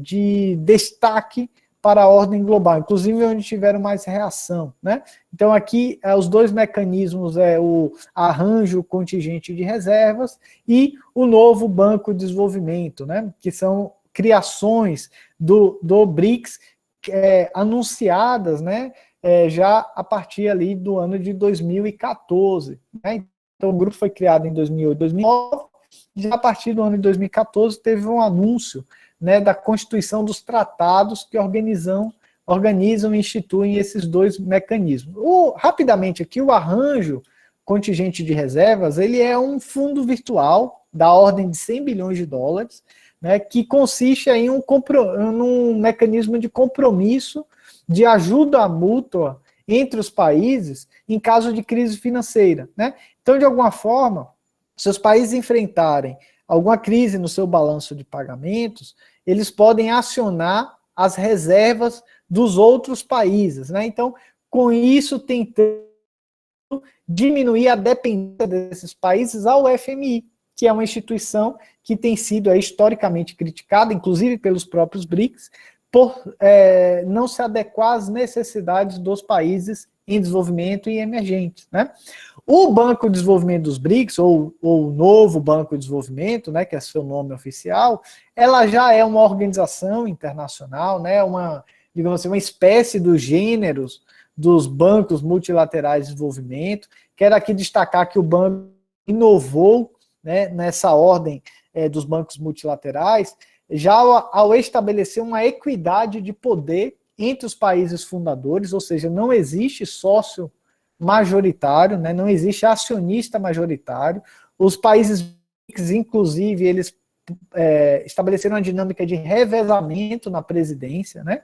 de destaque para a ordem global, inclusive onde tiveram mais reação, né? Então aqui os dois mecanismos o arranjo contingente de reservas e o novo Banco de Desenvolvimento, né? Que são criações do BRICS anunciadas, né? Já a partir ali do ano de 2014, né? Então, o grupo foi criado em 2008, 2009, e já a partir do ano de 2014 teve um anúncio, né, da constituição dos tratados que organizam e instituem esses dois mecanismos. Rapidamente aqui, o arranjo contingente de reservas, ele é um fundo virtual da ordem de 100 bilhões de dólares, né, que consiste em num mecanismo de compromisso, de ajuda mútua entre os países em caso de crise financeira, né? Então, de alguma forma, se os países enfrentarem alguma crise no seu balanço de pagamentos, eles podem acionar as reservas dos outros países, né? Então, com isso, tentando diminuir a dependência desses países ao FMI, que é uma instituição que tem sido historicamente criticada, inclusive pelos próprios BRICS, por não se adequar às necessidades dos países em desenvolvimento e emergentes, né? O Banco de Desenvolvimento dos BRICS, ou o novo Banco de Desenvolvimento, né, que é seu nome oficial, ela já é uma organização internacional, né, digamos assim, uma espécie dos gêneros dos bancos multilaterais de desenvolvimento. Quero aqui destacar que o banco inovou, né, nessa ordem dos bancos multilaterais, já ao estabelecer uma equidade de poder entre os países fundadores, ou seja, não existe sócio majoritário, né, não existe acionista majoritário. Os países BRICS, inclusive, eles estabeleceram uma dinâmica de revezamento na presidência, né?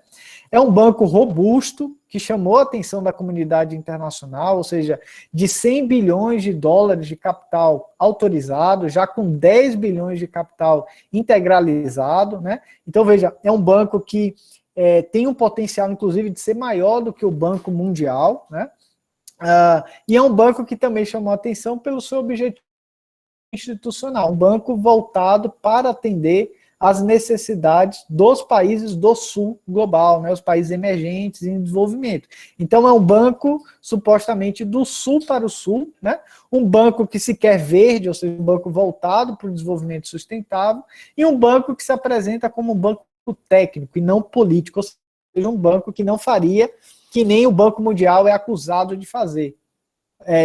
É um banco robusto, que chamou a atenção da comunidade internacional, ou seja, de 100 bilhões de dólares de capital autorizado, já com 10 bilhões de capital integralizado, né? Então, veja, é um banco que tem um potencial, inclusive, de ser maior do que o Banco Mundial, né? E é um banco que também chamou a atenção pelo seu objetivo institucional, um banco voltado para atender às necessidades dos países do sul global, né, os países emergentes em desenvolvimento. Então é um banco supostamente do sul para o sul, né, um banco que se quer verde, ou seja, um banco voltado para o desenvolvimento sustentável, e um banco que se apresenta como um banco técnico e não político, ou seja, um banco que não faria que nem o Banco Mundial é acusado de fazer,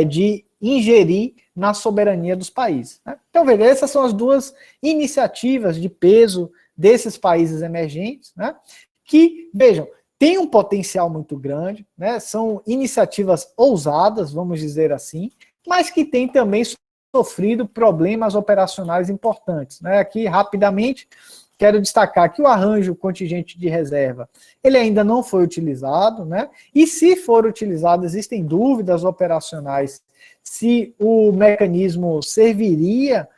de ingerir na soberania dos países, né? Então, veja, essas são as duas iniciativas de peso desses países emergentes, né? Que, vejam, têm um potencial muito grande, né? São iniciativas ousadas, vamos dizer assim, mas que têm também sofrido problemas operacionais importantes, né? Aqui, rapidamente, quero destacar que o arranjo contingente de reserva, ele ainda não foi utilizado, né? E se for utilizado, existem dúvidas operacionais se o mecanismo serviria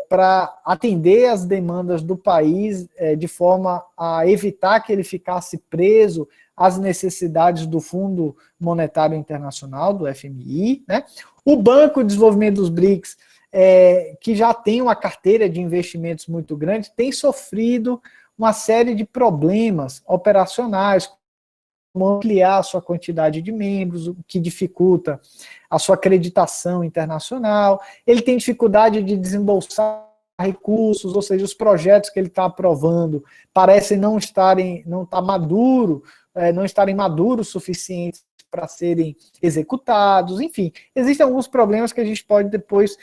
para atender as demandas do país de forma a evitar que ele ficasse preso às necessidades do Fundo Monetário Internacional, do FMI, né? O Banco de Desenvolvimento dos BRICS, que já tem uma carteira de investimentos muito grande, tem sofrido uma série de problemas operacionais, como ampliar a sua quantidade de membros, o que dificulta a sua acreditação internacional. Ele tem dificuldade de desembolsar recursos, ou seja, os projetos que ele está aprovando parecem não estarem maduros suficientes para serem executados. Enfim, existem alguns problemas que a gente pode depois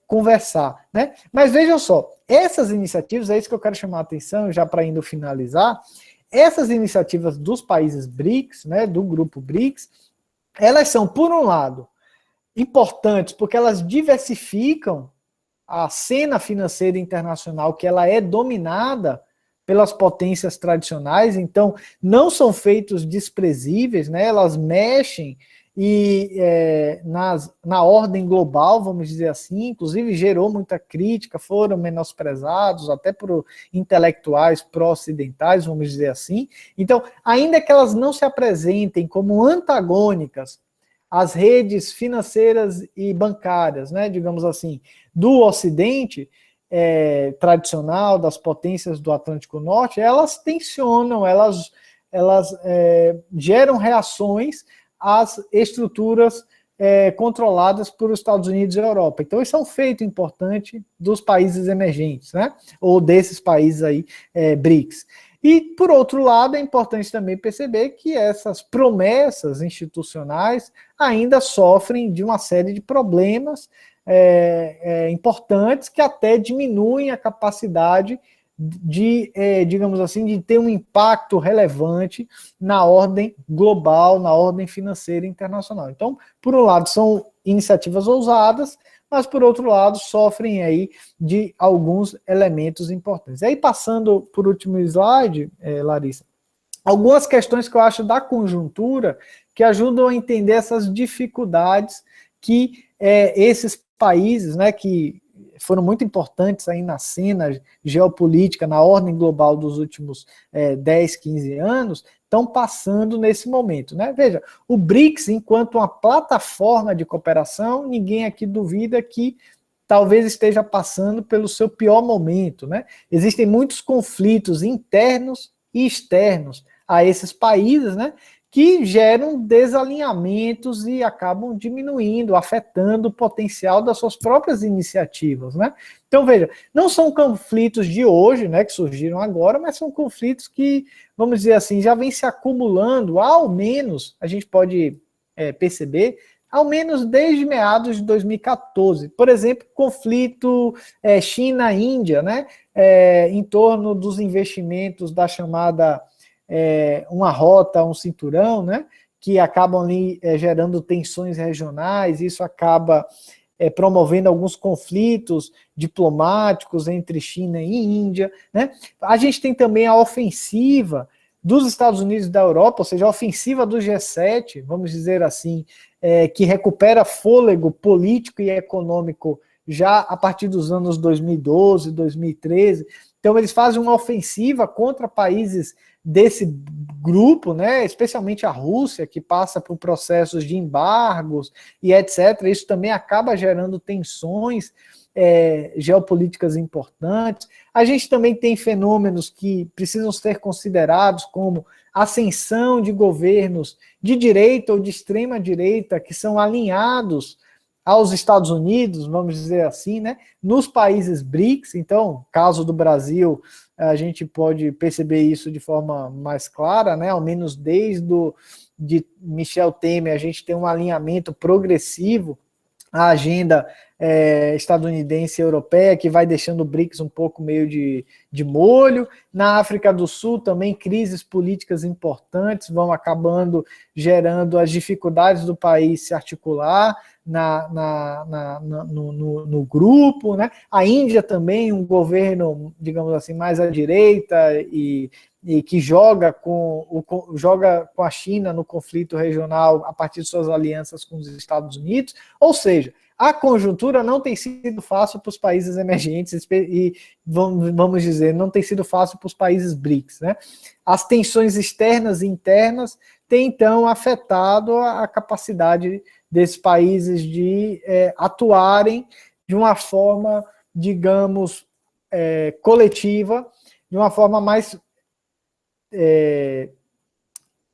conversar, né? Mas vejam só, essas iniciativas, é isso que eu quero chamar a atenção, já para indo finalizar, essas iniciativas dos países BRICS, né, do grupo BRICS, elas são, por um lado, importantes porque elas diversificam a cena financeira internacional, que ela é dominada pelas potências tradicionais, então não são feitos desprezíveis, né, elas mexem na ordem global, vamos dizer assim, inclusive gerou muita crítica, foram menosprezados até por intelectuais pró-ocidentais, vamos dizer assim. Então, ainda que elas não se apresentem como antagônicas às redes financeiras e bancárias, né, digamos assim, do Ocidente tradicional, das potências do Atlântico Norte, elas tensionam, elas geram reações às estruturas controladas por Estados Unidos e Europa. Então, isso é um feito importante dos países emergentes, né? Ou desses países aí, BRICS. E, por outro lado, é importante também perceber que essas promessas institucionais ainda sofrem de uma série de problemas importantes que até diminuem a capacidade de, digamos assim, de ter um impacto relevante na ordem global, na ordem financeira internacional. Então, por um lado, são iniciativas ousadas, mas, por outro lado, sofrem aí de alguns elementos importantes. Aí, passando por último slide, Larissa, algumas questões que eu acho da conjuntura que ajudam a entender essas dificuldades que esses países, né, que foram muito importantes aí na cena geopolítica, na ordem global dos últimos 10, 15 anos, estão passando nesse momento, né? Veja, o BRICS, enquanto uma plataforma de cooperação, ninguém aqui duvida que talvez esteja passando pelo seu pior momento, né? Existem muitos conflitos internos e externos a esses países, né, que geram desalinhamentos e acabam diminuindo, afetando o potencial das suas próprias iniciativas, né? Então, veja, não são conflitos de hoje, né, que surgiram agora, mas são conflitos que, vamos dizer assim, já vem se acumulando, ao menos, a gente pode perceber, ao menos desde meados de 2014. Por exemplo, conflito China-Índia, né, em torno dos investimentos da chamada uma rota, um cinturão, né, que acabam ali gerando tensões regionais, isso acaba promovendo alguns conflitos diplomáticos entre China e Índia, né. A gente tem também a ofensiva dos Estados Unidos e da Europa, ou seja, a ofensiva do G7, vamos dizer assim, que recupera fôlego político e econômico já a partir dos anos 2012, 2013. Então, eles fazem uma ofensiva contra países desse grupo, né, especialmente a Rússia, que passa por processos de embargos e etc. Isso também acaba gerando tensões geopolíticas importantes. A gente também tem fenômenos que precisam ser considerados, como ascensão de governos de direita ou de extrema direita, que são alinhados aos Estados Unidos, vamos dizer assim, né, nos países BRICS. Então, caso do Brasil, a gente pode perceber isso de forma mais clara, né, ao menos de Michel Temer, a gente tem um alinhamento progressivo à agenda estadunidense e europeia, que vai deixando o BRICS um pouco meio de molho. Na África do Sul também crises políticas importantes vão acabando gerando as dificuldades do país se articular no grupo, né? A Índia também, um governo, digamos assim, mais à direita e que joga com a China no conflito regional a partir de suas alianças com os Estados Unidos. Ou seja, a conjuntura não tem sido fácil para os países emergentes e, vamos dizer, não tem sido fácil para os países BRICS, né? As tensões externas e internas têm, então, afetado a capacidade desses países de atuarem de uma forma, digamos, coletiva, de uma forma mais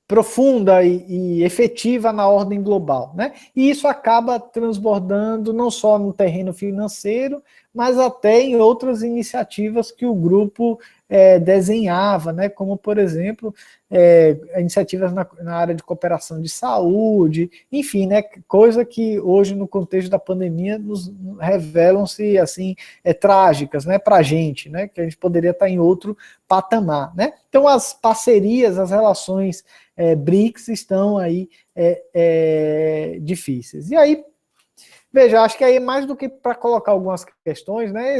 profunda e efetiva na ordem global, né? E isso acaba transbordando não só no terreno financeiro, mas até em outras iniciativas que o grupo desenhava, né? Como, por exemplo, iniciativas na área de cooperação de saúde, enfim, né? Coisa que hoje, no contexto da pandemia, nos revelam-se assim, trágicas, né? Para a gente, né? Que a gente poderia estar em outro patamar, né? Então, as parcerias, as relações BRICS estão aí difíceis. E aí, veja, acho que aí mais do que para colocar algumas questões, né,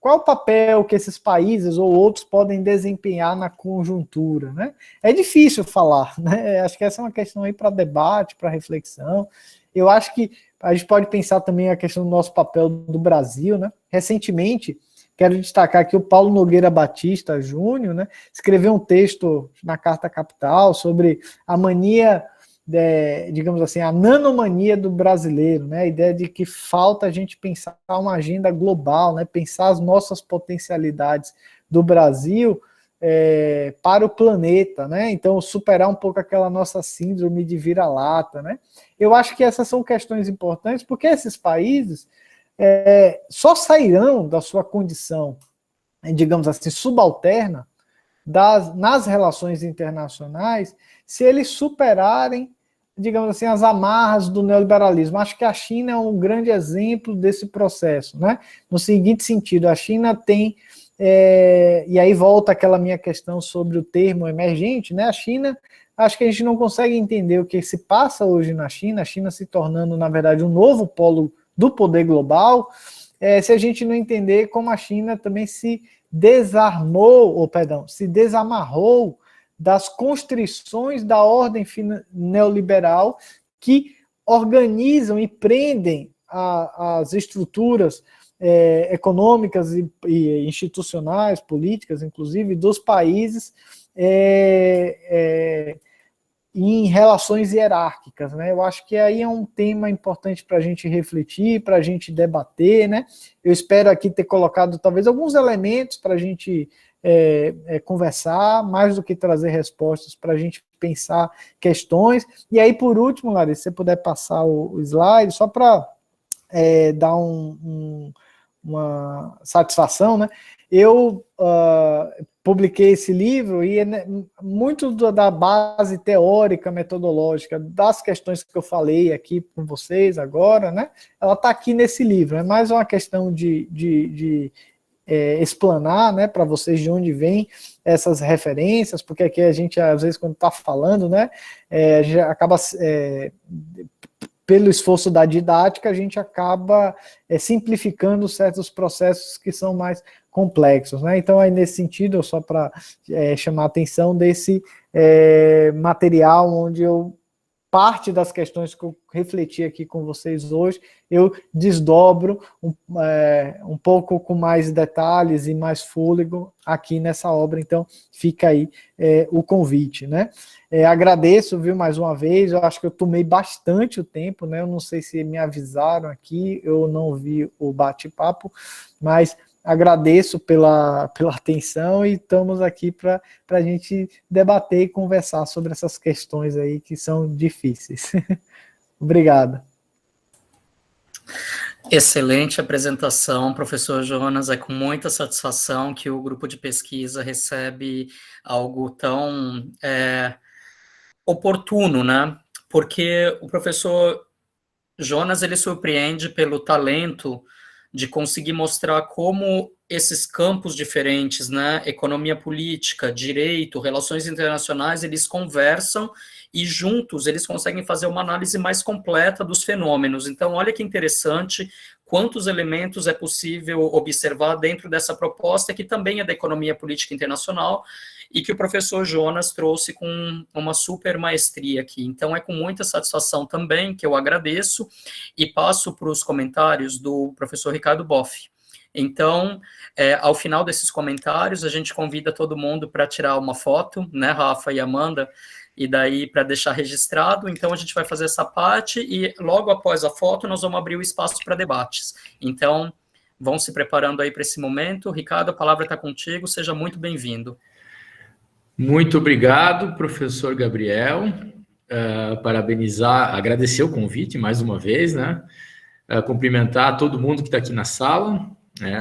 qual o papel que esses países ou outros podem desempenhar na conjuntura, né? É difícil falar, né? Acho que essa é uma questão aí para debate, para reflexão. Eu acho que a gente pode pensar também a questão do nosso papel do Brasil, né? Recentemente, quero destacar aqui o Paulo Nogueira Batista Júnior, né, escreveu um texto na Carta Capital sobre a mania, digamos assim, a nanomania do brasileiro, né, a ideia de que falta a gente pensar uma agenda global, né, pensar as nossas potencialidades do Brasil para o planeta, né, então superar um pouco aquela nossa síndrome de vira-lata, né. Eu acho que essas são questões importantes, porque esses países só sairão da sua condição, digamos assim, subalterna nas relações internacionais se eles superarem, digamos assim, as amarras do neoliberalismo. Acho que a China é um grande exemplo desse processo, né? No seguinte sentido, a China tem, e aí volta aquela minha questão sobre o termo emergente, né? A China, acho que a gente não consegue entender o que se passa hoje na China, a China se tornando, na verdade, um novo polo do poder global, se a gente não entender como a China também se desamarrou das constrições da ordem neoliberal que organizam e prendem as estruturas econômicas e institucionais, políticas, inclusive, dos países em relações hierárquicas, né? Eu acho que aí é um tema importante para a gente refletir, para a gente debater, né? Eu espero aqui ter colocado talvez alguns elementos para a gente conversar, mais do que trazer respostas, para a gente pensar questões. E aí, por último, Larissa, se você puder passar o slide, só para dar uma satisfação, né? Eu publiquei esse livro e muito da base teórica, metodológica, das questões que eu falei aqui com vocês agora, né? Ela está aqui nesse livro. É mais uma questão de explanar, né, para vocês de onde vêm essas referências, porque aqui a gente, às vezes, quando está falando, né, já acaba... pelo esforço da didática, a gente acaba simplificando certos processos que são mais complexos, né? Então, aí nesse sentido, só para chamar a atenção desse material onde parte das questões que eu refleti aqui com vocês hoje, eu desdobro um pouco com mais detalhes e mais fôlego aqui nessa obra. Então, fica aí o convite, né? Agradeço, viu, mais uma vez. Eu acho que eu tomei bastante o tempo, né? Eu não sei se me avisaram aqui, eu não vi o bate-papo, mas agradeço pela atenção e estamos aqui para a gente debater e conversar sobre essas questões aí que são difíceis. Obrigado. Excelente apresentação, professor Jonas. É com muita satisfação que o grupo de pesquisa recebe algo tão oportuno, né? Porque o professor Jonas, ele surpreende pelo talento de conseguir mostrar como esses campos diferentes, né, economia política, direito, relações internacionais, eles conversam e juntos eles conseguem fazer uma análise mais completa dos fenômenos. Então, olha que interessante quantos elementos é possível observar dentro dessa proposta, que também é da economia política internacional, e que o professor Jonas trouxe com uma super maestria aqui. Então, é com muita satisfação também que eu agradeço e passo para os comentários do professor Ricardo Boff. Então, ao final desses comentários, a gente convida todo mundo para tirar uma foto, né, Rafa e Amanda, e daí para deixar registrado. Então, a gente vai fazer essa parte e logo após a foto, nós vamos abrir o espaço para debates. Então, vão se preparando aí para esse momento. Ricardo, a palavra está contigo, seja muito bem-vindo. Muito obrigado, professor Gabriel. Parabenizar, agradecer o convite mais uma vez, né? Cumprimentar todo mundo que está aqui na sala.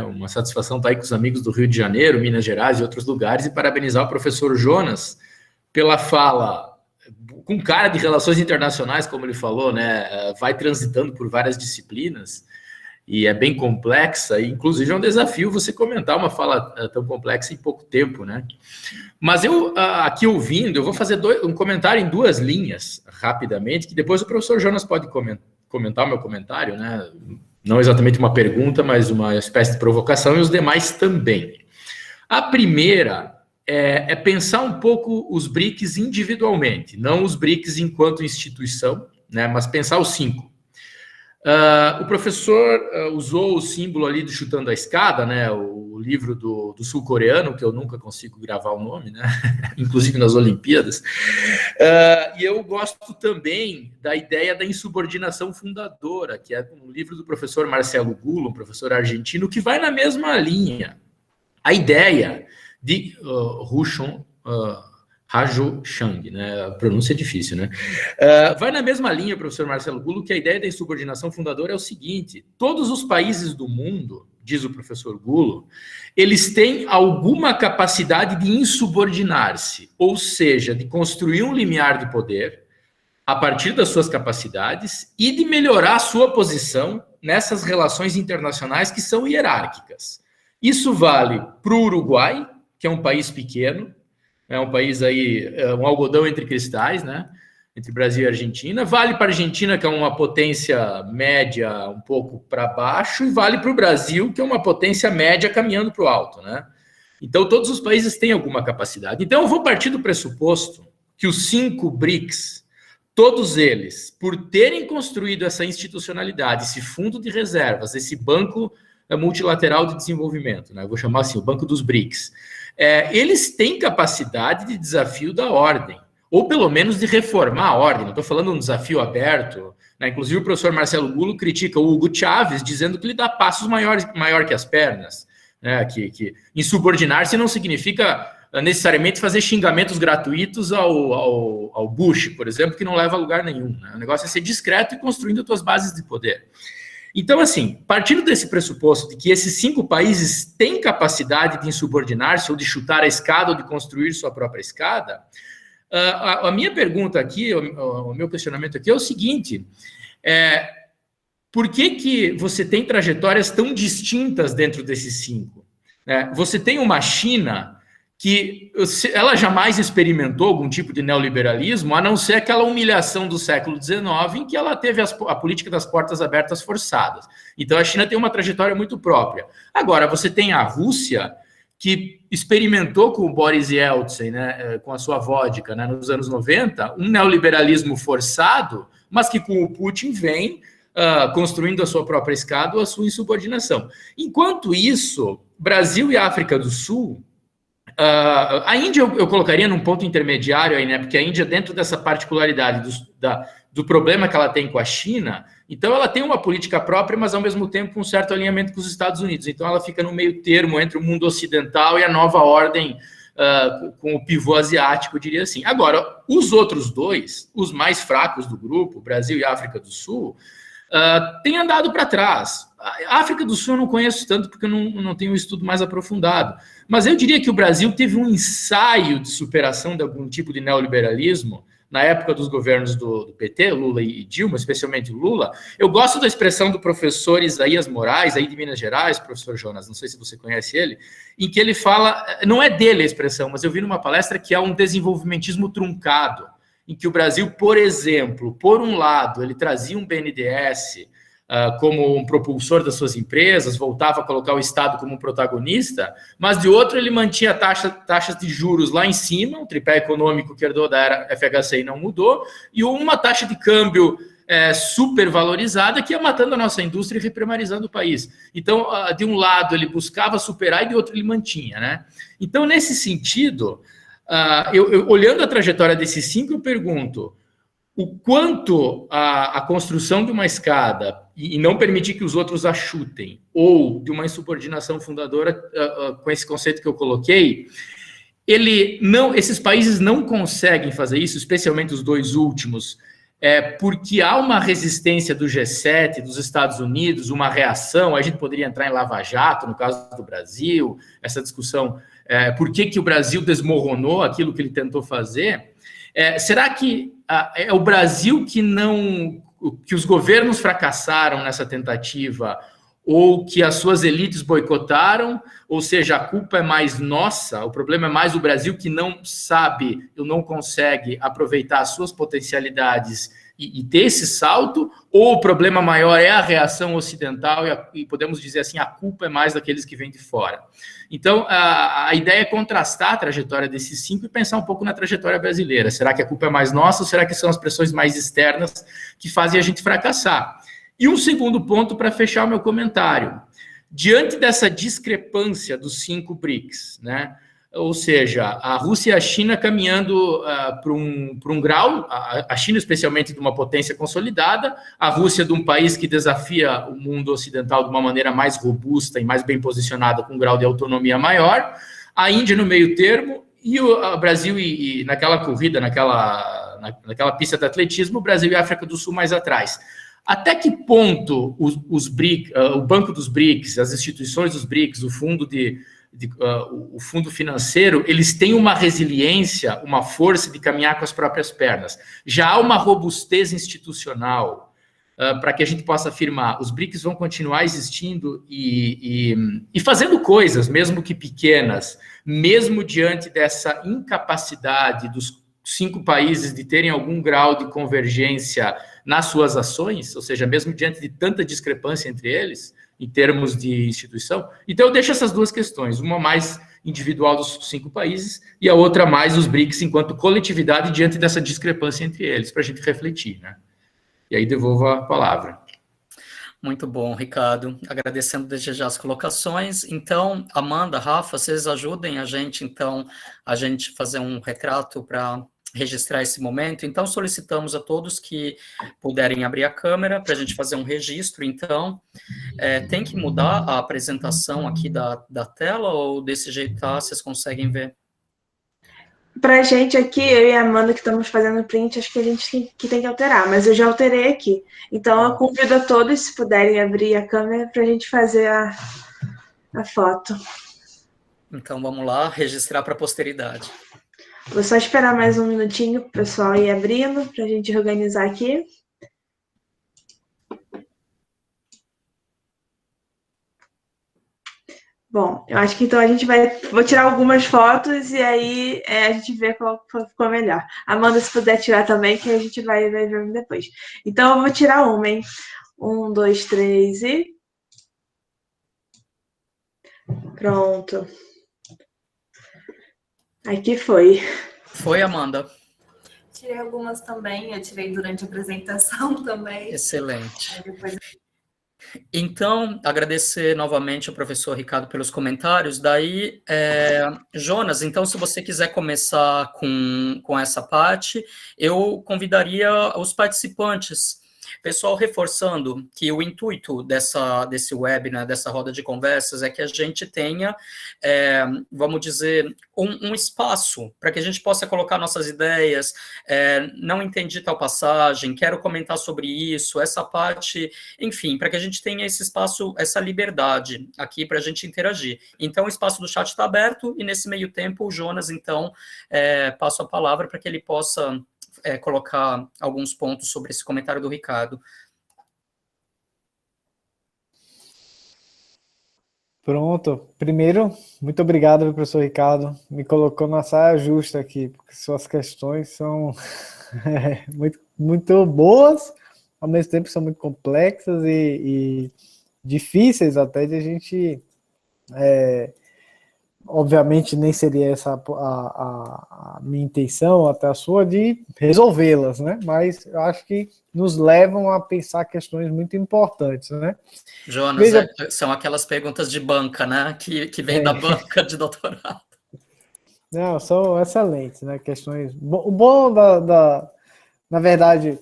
Uma satisfação estar aí com os amigos do Rio de Janeiro, Minas Gerais e outros lugares, e parabenizar o professor Jonas pela fala com cara de relações internacionais, como ele falou, né? Vai transitando por várias disciplinas e é bem complexa, e inclusive é um desafio você comentar uma fala tão complexa em pouco tempo, né? Mas eu, aqui ouvindo, eu vou fazer um comentário em 2 linhas, rapidamente, que depois o professor Jonas pode comentar o meu comentário, né? Não exatamente uma pergunta, mas uma espécie de provocação, e os demais também. A primeira é pensar um pouco os BRICS individualmente, não os BRICS enquanto instituição, né? Mas pensar os 5. O professor usou o símbolo ali do Chutando a Escada, né? O livro do sul-coreano, que eu nunca consigo gravar o nome, né? Inclusive nas Olimpíadas. E eu gosto também da ideia da insubordinação fundadora, que é um livro do professor Marcelo Gulo, um professor argentino, que vai na mesma linha. A ideia de Rajo Chang, né? A pronúncia é difícil, né? Vai na mesma linha, professor Marcelo Gulo, que a ideia da insubordinação fundadora é o seguinte: todos os países do mundo, diz o professor Gulo, eles têm alguma capacidade de insubordinar-se, ou seja, de construir um limiar de poder a partir das suas capacidades e de melhorar a sua posição nessas relações internacionais que são hierárquicas. Isso vale para o Uruguai, que é um país pequeno, é um país aí, um algodão entre cristais, né? Entre Brasil e Argentina. Vale para a Argentina, que é uma potência média um pouco para baixo, e vale para o Brasil, que é uma potência média caminhando para o alto, né? Então, todos os países têm alguma capacidade. Então, eu vou partir do pressuposto que os 5 BRICS, todos eles, por terem construído essa institucionalidade, esse fundo de reservas, esse banco multilateral de desenvolvimento, né? Eu vou chamar assim, o Banco dos BRICS, eles têm capacidade de desafio da ordem, ou pelo menos de reformar a ordem. Não estou falando um desafio aberto, né? Inclusive o professor Marcelo Gulo critica o Hugo Chávez, dizendo que ele dá passos maior que as pernas, né? Que insubordinar-se não significa necessariamente fazer xingamentos gratuitos ao Bush, por exemplo, que não leva a lugar nenhum, né? O negócio é ser discreto e construindo as suas bases de poder. Então, assim, partindo desse pressuposto de que esses 5 países têm capacidade de insubordinar-se ou de chutar a escada ou de construir sua própria escada, a minha pergunta aqui, o meu questionamento aqui é o seguinte: por que você tem trajetórias tão distintas dentro desses 5? Você tem uma China que ela jamais experimentou algum tipo de neoliberalismo, a não ser aquela humilhação do século XIX, em que ela teve a política das portas abertas forçadas. Então, a China tem uma trajetória muito própria. Agora, você tem a Rússia, que experimentou com o Boris Yeltsin, né, com a sua vodka, né, nos anos 90, um neoliberalismo forçado, mas que com o Putin vem construindo a sua própria escada, a sua insubordinação. Enquanto isso, Brasil e África do Sul, a Índia eu colocaria num ponto intermediário aí, né? Porque a Índia, dentro dessa particularidade do problema que ela tem com a China, então ela tem uma política própria, mas ao mesmo tempo um certo alinhamento com os Estados Unidos. Então ela fica no meio termo entre o mundo ocidental e a nova ordem com o pivô asiático, eu diria assim. Agora, os outros 2, os mais fracos do grupo, Brasil e África do Sul, têm andado para trás. A África do Sul eu não conheço tanto porque eu não tenho um estudo mais aprofundado. Mas eu diria que o Brasil teve um ensaio de superação de algum tipo de neoliberalismo na época dos governos do PT, Lula e Dilma, especialmente Lula. Eu gosto da expressão do professor Isaías Moraes, aí de Minas Gerais, professor Jonas, não sei se você conhece ele, em que ele fala, não é dele a expressão, mas eu vi numa palestra que é um desenvolvimentismo truncado, em que o Brasil, por exemplo, por um lado, ele trazia um BNDES como um propulsor das suas empresas, voltava a colocar o Estado como um protagonista, mas de outro ele mantinha taxas de juros lá em cima, um tripé econômico que herdou da era FHC e não mudou, e uma taxa de câmbio supervalorizada que ia matando a nossa indústria e reprimarizando o país. Então, de um lado ele buscava superar e de outro ele mantinha, né? Então, nesse sentido, olhando a trajetória desses 5, eu pergunto: o quanto a construção de uma escada e não permitir que os outros a chutem, ou de uma insubordinação fundadora, com esse conceito que eu coloquei, esses países não conseguem fazer isso, especialmente os 2 últimos, porque há uma resistência do G7, dos Estados Unidos, uma reação. A gente poderia entrar em Lava Jato, no caso do Brasil, essa discussão, por que o Brasil desmoronou aquilo que ele tentou fazer. Será que é o Brasil que os governos fracassaram nessa tentativa, ou que as suas elites boicotaram? Ou seja, a culpa é mais nossa, o problema é mais o Brasil que não sabe ou não consegue aproveitar as suas potencialidades e ter esse salto, ou o problema maior é a reação ocidental e podemos dizer assim, a culpa é mais daqueles que vêm de fora? Então, a ideia é contrastar a trajetória desses 5 e pensar um pouco na trajetória brasileira. Será que a culpa é mais nossa ou será que são as pressões mais externas que fazem a gente fracassar? E um segundo ponto para fechar o meu comentário. Diante dessa discrepância dos 5 BRICS, né? Ou seja, a Rússia e a China caminhando para um grau, a China especialmente de uma potência consolidada, a Rússia de um país que desafia o mundo ocidental de uma maneira mais robusta e mais bem posicionada, com um grau de autonomia maior, a Índia no meio termo, e o Brasil e naquela corrida, naquela pista de atletismo, o Brasil e a África do Sul mais atrás. Até que ponto o Banco dos BRICS, as instituições dos BRICS, o fundo financeiro, eles têm uma resiliência, uma força de caminhar com as próprias pernas? Já há uma robustez institucional para que a gente possa afirmar, os BRICS vão continuar existindo e fazendo coisas, mesmo que pequenas, mesmo diante dessa incapacidade dos 5 países de terem algum grau de convergência nas suas ações, ou seja, mesmo diante de tanta discrepância entre eles, em termos de instituição? Então, eu deixo essas 2 questões, uma mais individual dos 5 países, e a outra mais os BRICS enquanto coletividade diante dessa discrepância entre eles, para a gente refletir, né? E aí devolvo a palavra. Muito bom, Ricardo. Agradecendo desde já as colocações. Então, Amanda, Rafa, vocês ajudem a gente, então, a gente fazer um retrato para registrar esse momento. Então, solicitamos a todos que puderem abrir a câmera para a gente fazer um registro. Então, tem que mudar a apresentação aqui da tela ou desse jeito tá? Vocês conseguem ver? Pra gente aqui, eu e a Amanda que estamos fazendo print, acho que a gente tem que alterar, mas eu já alterei aqui. Então, eu convido a todos, se puderem abrir a câmera, para a gente fazer a foto. Então, vamos lá, registrar para a posteridade. Vou só esperar mais um minutinho para o pessoal ir abrindo, para a gente organizar aqui. Bom, eu acho que então a gente vou tirar algumas fotos e aí a gente vê qual ficou melhor. Amanda, se puder tirar também, que a gente vai ver depois. Então, eu vou tirar uma, hein? 1, 2, 3 e... Pronto. Aqui foi. Foi, Amanda? Tirei algumas também, eu tirei durante a apresentação também. Excelente. Aí depois... Então, agradecer novamente ao professor Ricardo pelos comentários. Daí, Jonas, então, se você quiser começar com essa parte, eu convidaria os participantes. Pessoal, reforçando que o intuito desse webinar, dessa roda de conversas, é que a gente tenha, vamos dizer, um espaço para que a gente possa colocar nossas ideias, não entendi tal passagem, quero comentar sobre isso, essa parte, enfim, para que a gente tenha esse espaço, essa liberdade aqui para a gente interagir. Então, o espaço do chat está aberto e, nesse meio tempo, o Jonas, então, passo a palavra para que ele possa... colocar alguns pontos sobre esse comentário do Ricardo. Pronto. Primeiro, muito obrigado, professor Ricardo. Me colocou na saia justa aqui, porque suas questões são muito boas, ao mesmo tempo são muito complexas e difíceis até de a gente... obviamente nem seria essa a minha intenção, até a sua, de resolvê-las, né? Mas eu acho que nos levam a pensar questões muito importantes, né? Jonas, são aquelas perguntas de banca, né? Que vem da banca de doutorado. Não, são excelentes, né? Questões... O bom na verdade,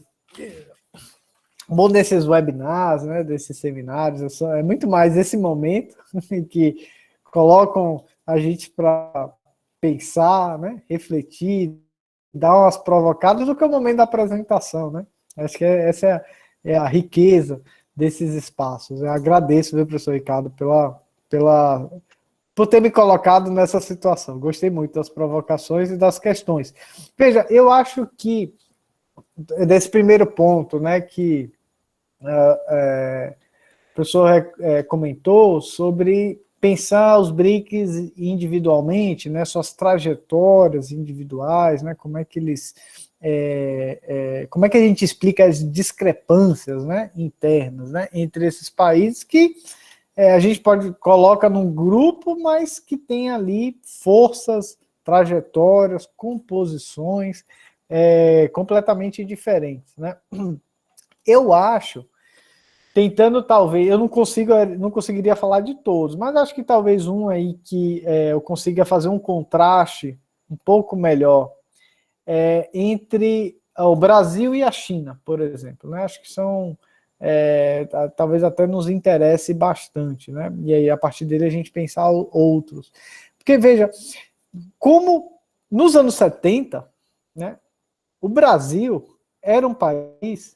o bom desses webinars, né? Desses seminários, é muito mais esse momento em que colocam a gente para pensar, né, refletir, dar umas provocadas do que o momento da apresentação, né? Acho que essa é a riqueza desses espaços. Eu agradeço, viu, professor Ricardo, por ter me colocado nessa situação. Gostei muito das provocações e das questões. Veja, eu acho que desse primeiro ponto, né, que o professor comentou sobre pensar os BRICS individualmente, né, suas trajetórias individuais, né, como é que eles, como é que a gente explica as discrepâncias, né, internas, né, entre esses países que a gente coloca num grupo, mas que tem ali forças, trajetórias, composições completamente diferentes, né. Eu acho, tentando talvez, eu não conseguiria falar de todos, mas acho que talvez um aí que eu consiga fazer um contraste um pouco melhor entre o Brasil e a China, por exemplo, né? Acho que são, talvez até nos interesse bastante, né? E aí a partir dele a gente pensar outros. Porque veja, como nos anos 70, né, o Brasil era um país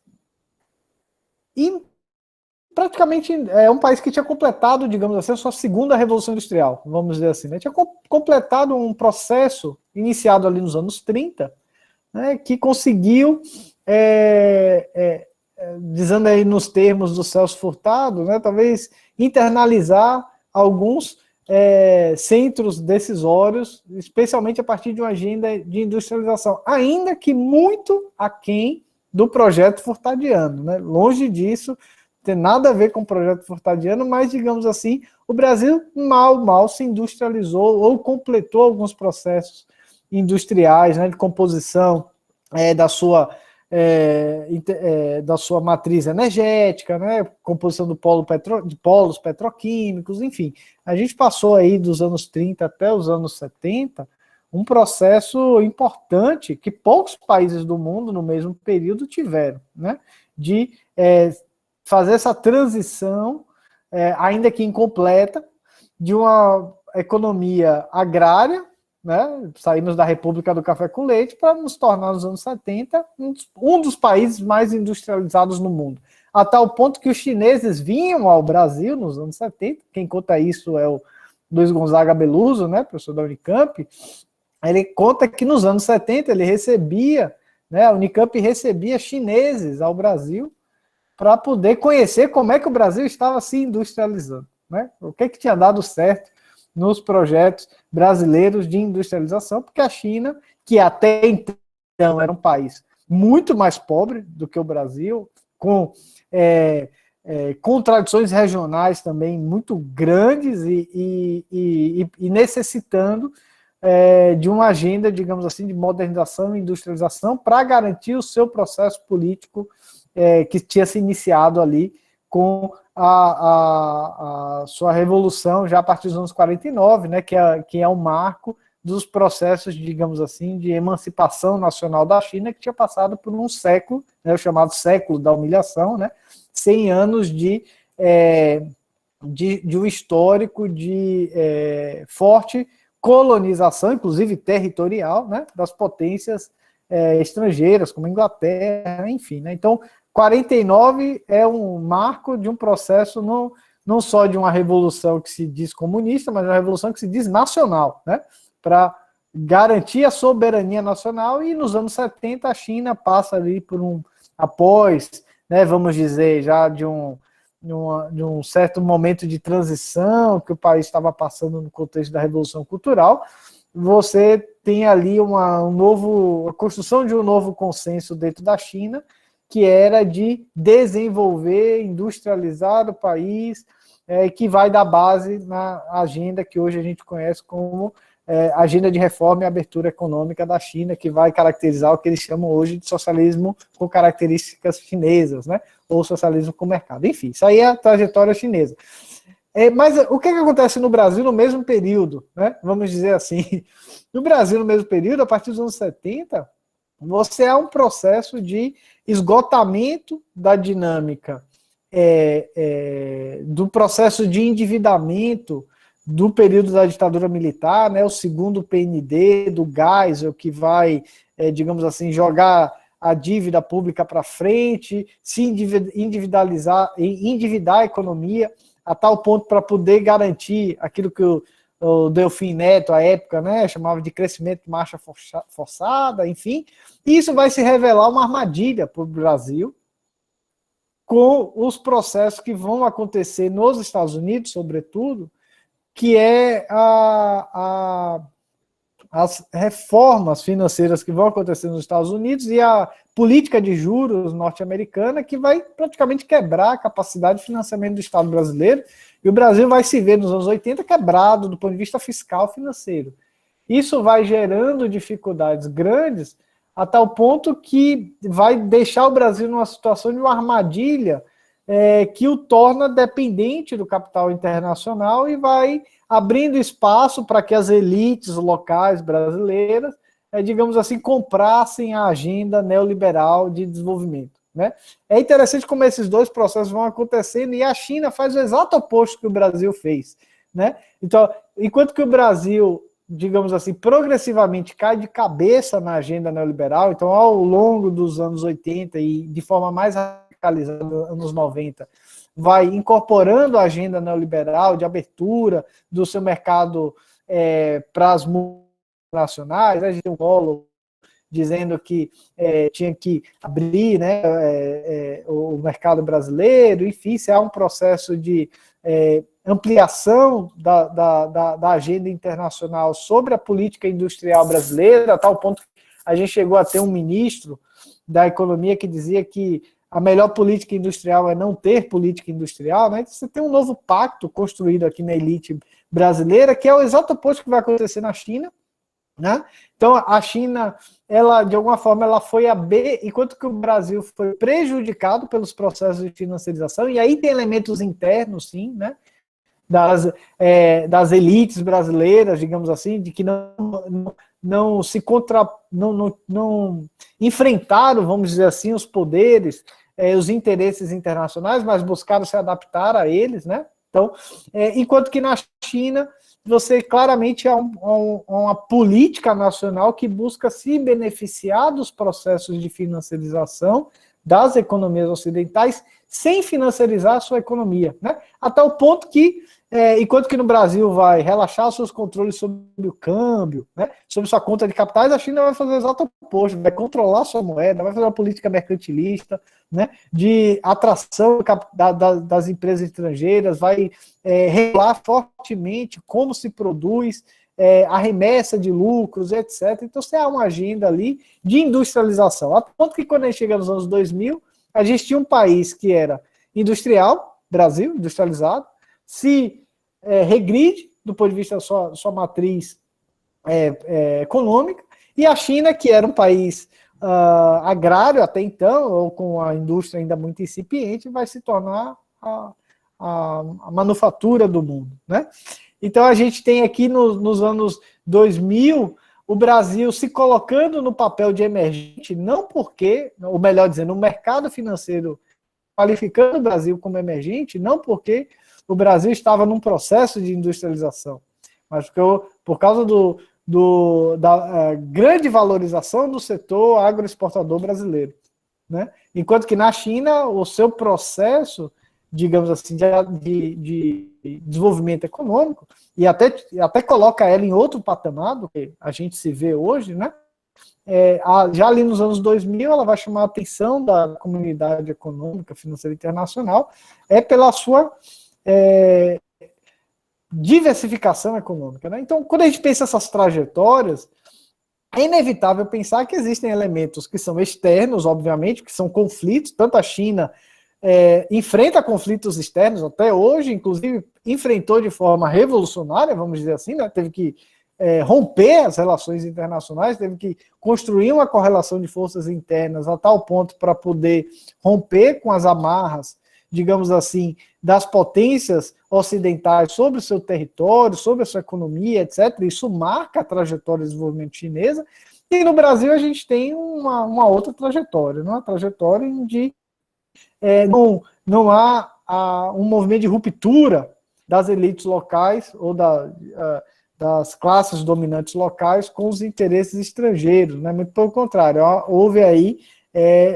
praticamente um país que tinha completado, digamos assim, a sua segunda revolução industrial, vamos dizer assim, né? Tinha completado um processo iniciado ali nos anos 30, né, que conseguiu, dizendo aí nos termos do Celso Furtado, né, talvez internalizar alguns centros decisórios, especialmente a partir de uma agenda de industrialização, ainda que muito aquém do projeto furtadiano, né? Longe disso, tem nada a ver com o projeto furtadiano, mas, digamos assim, o Brasil mal se industrializou ou completou alguns processos industriais, né, de composição da sua matriz energética, né, composição de polos petroquímicos, enfim. A gente passou aí dos anos 30 até os anos 70 um processo importante que poucos países do mundo no mesmo período tiveram, né, de fazer essa transição, ainda que incompleta, de uma economia agrária, né? Saímos da República do Café com Leite para nos tornar, nos anos 70, um dos países mais industrializados no mundo. A tal ponto que os chineses vinham ao Brasil nos anos 70, quem conta isso é o Luiz Gonzaga Beluso, né, professor da Unicamp. Ele conta que nos anos 70 ele recebia, né, a Unicamp recebia chineses ao Brasil para poder conhecer como é que o Brasil estava se industrializando, né? O que tinha dado certo nos projetos brasileiros de industrialização, porque a China, que até então era um país muito mais pobre do que o Brasil, com contradições regionais também muito grandes e necessitando de uma agenda, digamos assim, de modernização e industrialização para garantir o seu processo político que tinha se iniciado ali com a sua revolução já a partir dos anos 49, né, que é o marco dos processos, digamos assim, de emancipação nacional da China, que tinha passado por um século, né, o chamado século da humilhação, né, 100 anos de um histórico de forte colonização, inclusive territorial, né, das potências estrangeiras, como a Inglaterra, enfim, né. Então, 49 é um marco de um processo não só de uma revolução que se diz comunista, mas uma revolução que se diz nacional, né, para garantir a soberania nacional. E nos anos 70 a China passa ali por após, né, vamos dizer, já de um certo momento de transição que o país estava passando no contexto da Revolução Cultural. Você tem ali a construção de um novo consenso dentro da China, que era de desenvolver, industrializar o país, que vai dar base na agenda que hoje a gente conhece como agenda de reforma e abertura econômica da China, que vai caracterizar o que eles chamam hoje de socialismo com características chinesas, né? Ou socialismo com mercado. Enfim, isso aí é a trajetória chinesa. Mas o que acontece no Brasil no mesmo período, né? Vamos dizer assim, no Brasil no mesmo período, a partir dos anos 70, você há um processo de esgotamento da dinâmica do processo de endividamento do período da ditadura militar, né, o segundo PND do Geisel, que vai, digamos assim, jogar a dívida pública para frente, se endividar a economia, a tal ponto para poder garantir aquilo que o Delfim Neto, à época, né, chamava de crescimento de marcha forçada, enfim. Isso vai se revelar uma armadilha para o Brasil, com os processos que vão acontecer nos Estados Unidos, sobretudo, que é as reformas financeiras que vão acontecer nos Estados Unidos e a política de juros norte-americana, que vai praticamente quebrar a capacidade de financiamento do Estado brasileiro, e o Brasil vai se ver nos anos 80 quebrado do ponto de vista fiscal financeiro. Isso vai gerando dificuldades grandes, a tal ponto que vai deixar o Brasil numa situação de uma armadilha que o torna dependente do capital internacional e vai abrindo espaço para que as elites locais brasileiras, digamos assim, comprassem a agenda neoliberal de desenvolvimento, né? É interessante como esses dois processos vão acontecendo e a China faz o exato oposto que o Brasil fez, né? Então, enquanto que o Brasil, digamos assim, progressivamente cai de cabeça na agenda neoliberal, então ao longo dos anos 80 e de forma mais radicalizada nos anos 90, vai incorporando a agenda neoliberal de abertura do seu mercado para as multinacionais, né? A gente tem um Collor dizendo que tinha que abrir, né, o mercado brasileiro, enfim, se há um processo de ampliação da agenda internacional sobre a política industrial brasileira, a tal ponto que a gente chegou a ter um ministro da economia que dizia que a melhor política industrial é não ter política industrial, né? Você tem um novo pacto construído aqui na elite brasileira, que é o exato oposto que vai acontecer na China, né? Então, a China, ela, de alguma forma, ela foi a B, enquanto que o Brasil foi prejudicado pelos processos de financiarização, e aí tem elementos internos, sim, né? Das elites brasileiras, digamos assim, de que não enfrentaram, vamos dizer assim, os poderes, os interesses internacionais, mas buscaram se adaptar a eles, né? Então, enquanto que na China, você claramente há uma política nacional que busca se beneficiar dos processos de financiarização das economias ocidentais sem financiarizar a sua economia, né? Até o ponto que, enquanto que no Brasil vai relaxar seus controles sobre o câmbio, né, sobre sua conta de capitais, a China vai fazer o exato oposto, vai controlar sua moeda, vai fazer uma política mercantilista, né, de atração das empresas estrangeiras, vai regular fortemente como se produz, a remessa de lucros, etc. Então, você há uma agenda ali de industrialização. A ponto que quando a gente chega nos anos 2000, a gente tinha um país que era industrial, Brasil, industrializado, se regride do ponto de vista da sua matriz econômica, e a China, que era um país agrário até então, ou com a indústria ainda muito incipiente, vai se tornar a manufatura do mundo, né? Então, a gente tem aqui nos anos 2000, o Brasil se colocando no papel de emergente, não porque, ou melhor dizendo, o mercado financeiro qualificando o Brasil como emergente, não porque o Brasil estava num processo de industrialização, mas por causa da grande valorização do setor agroexportador brasileiro, né? Enquanto que na China, o seu processo, digamos assim, de desenvolvimento econômico, e até coloca ela em outro patamar do que a gente se vê hoje, né? Já ali nos anos 2000, ela vai chamar a atenção da comunidade econômica financeira internacional, pela sua diversificação econômica, né? Então, quando a gente pensa essas trajetórias, é inevitável pensar que existem elementos que são externos, obviamente, que são conflitos, tanto a China enfrenta conflitos externos até hoje, inclusive enfrentou de forma revolucionária, vamos dizer assim, né? Teve que romper as relações internacionais, teve que construir uma correlação de forças internas a tal ponto para poder romper com as amarras, digamos assim, das potências ocidentais sobre o seu território, sobre a sua economia, etc. Isso marca a trajetória de desenvolvimento chinesa. E no Brasil a gente tem uma outra trajetória, uma trajetória onde não há um movimento de ruptura das elites locais ou das classes dominantes locais com os interesses estrangeiros, né? Muito pelo contrário, houve aí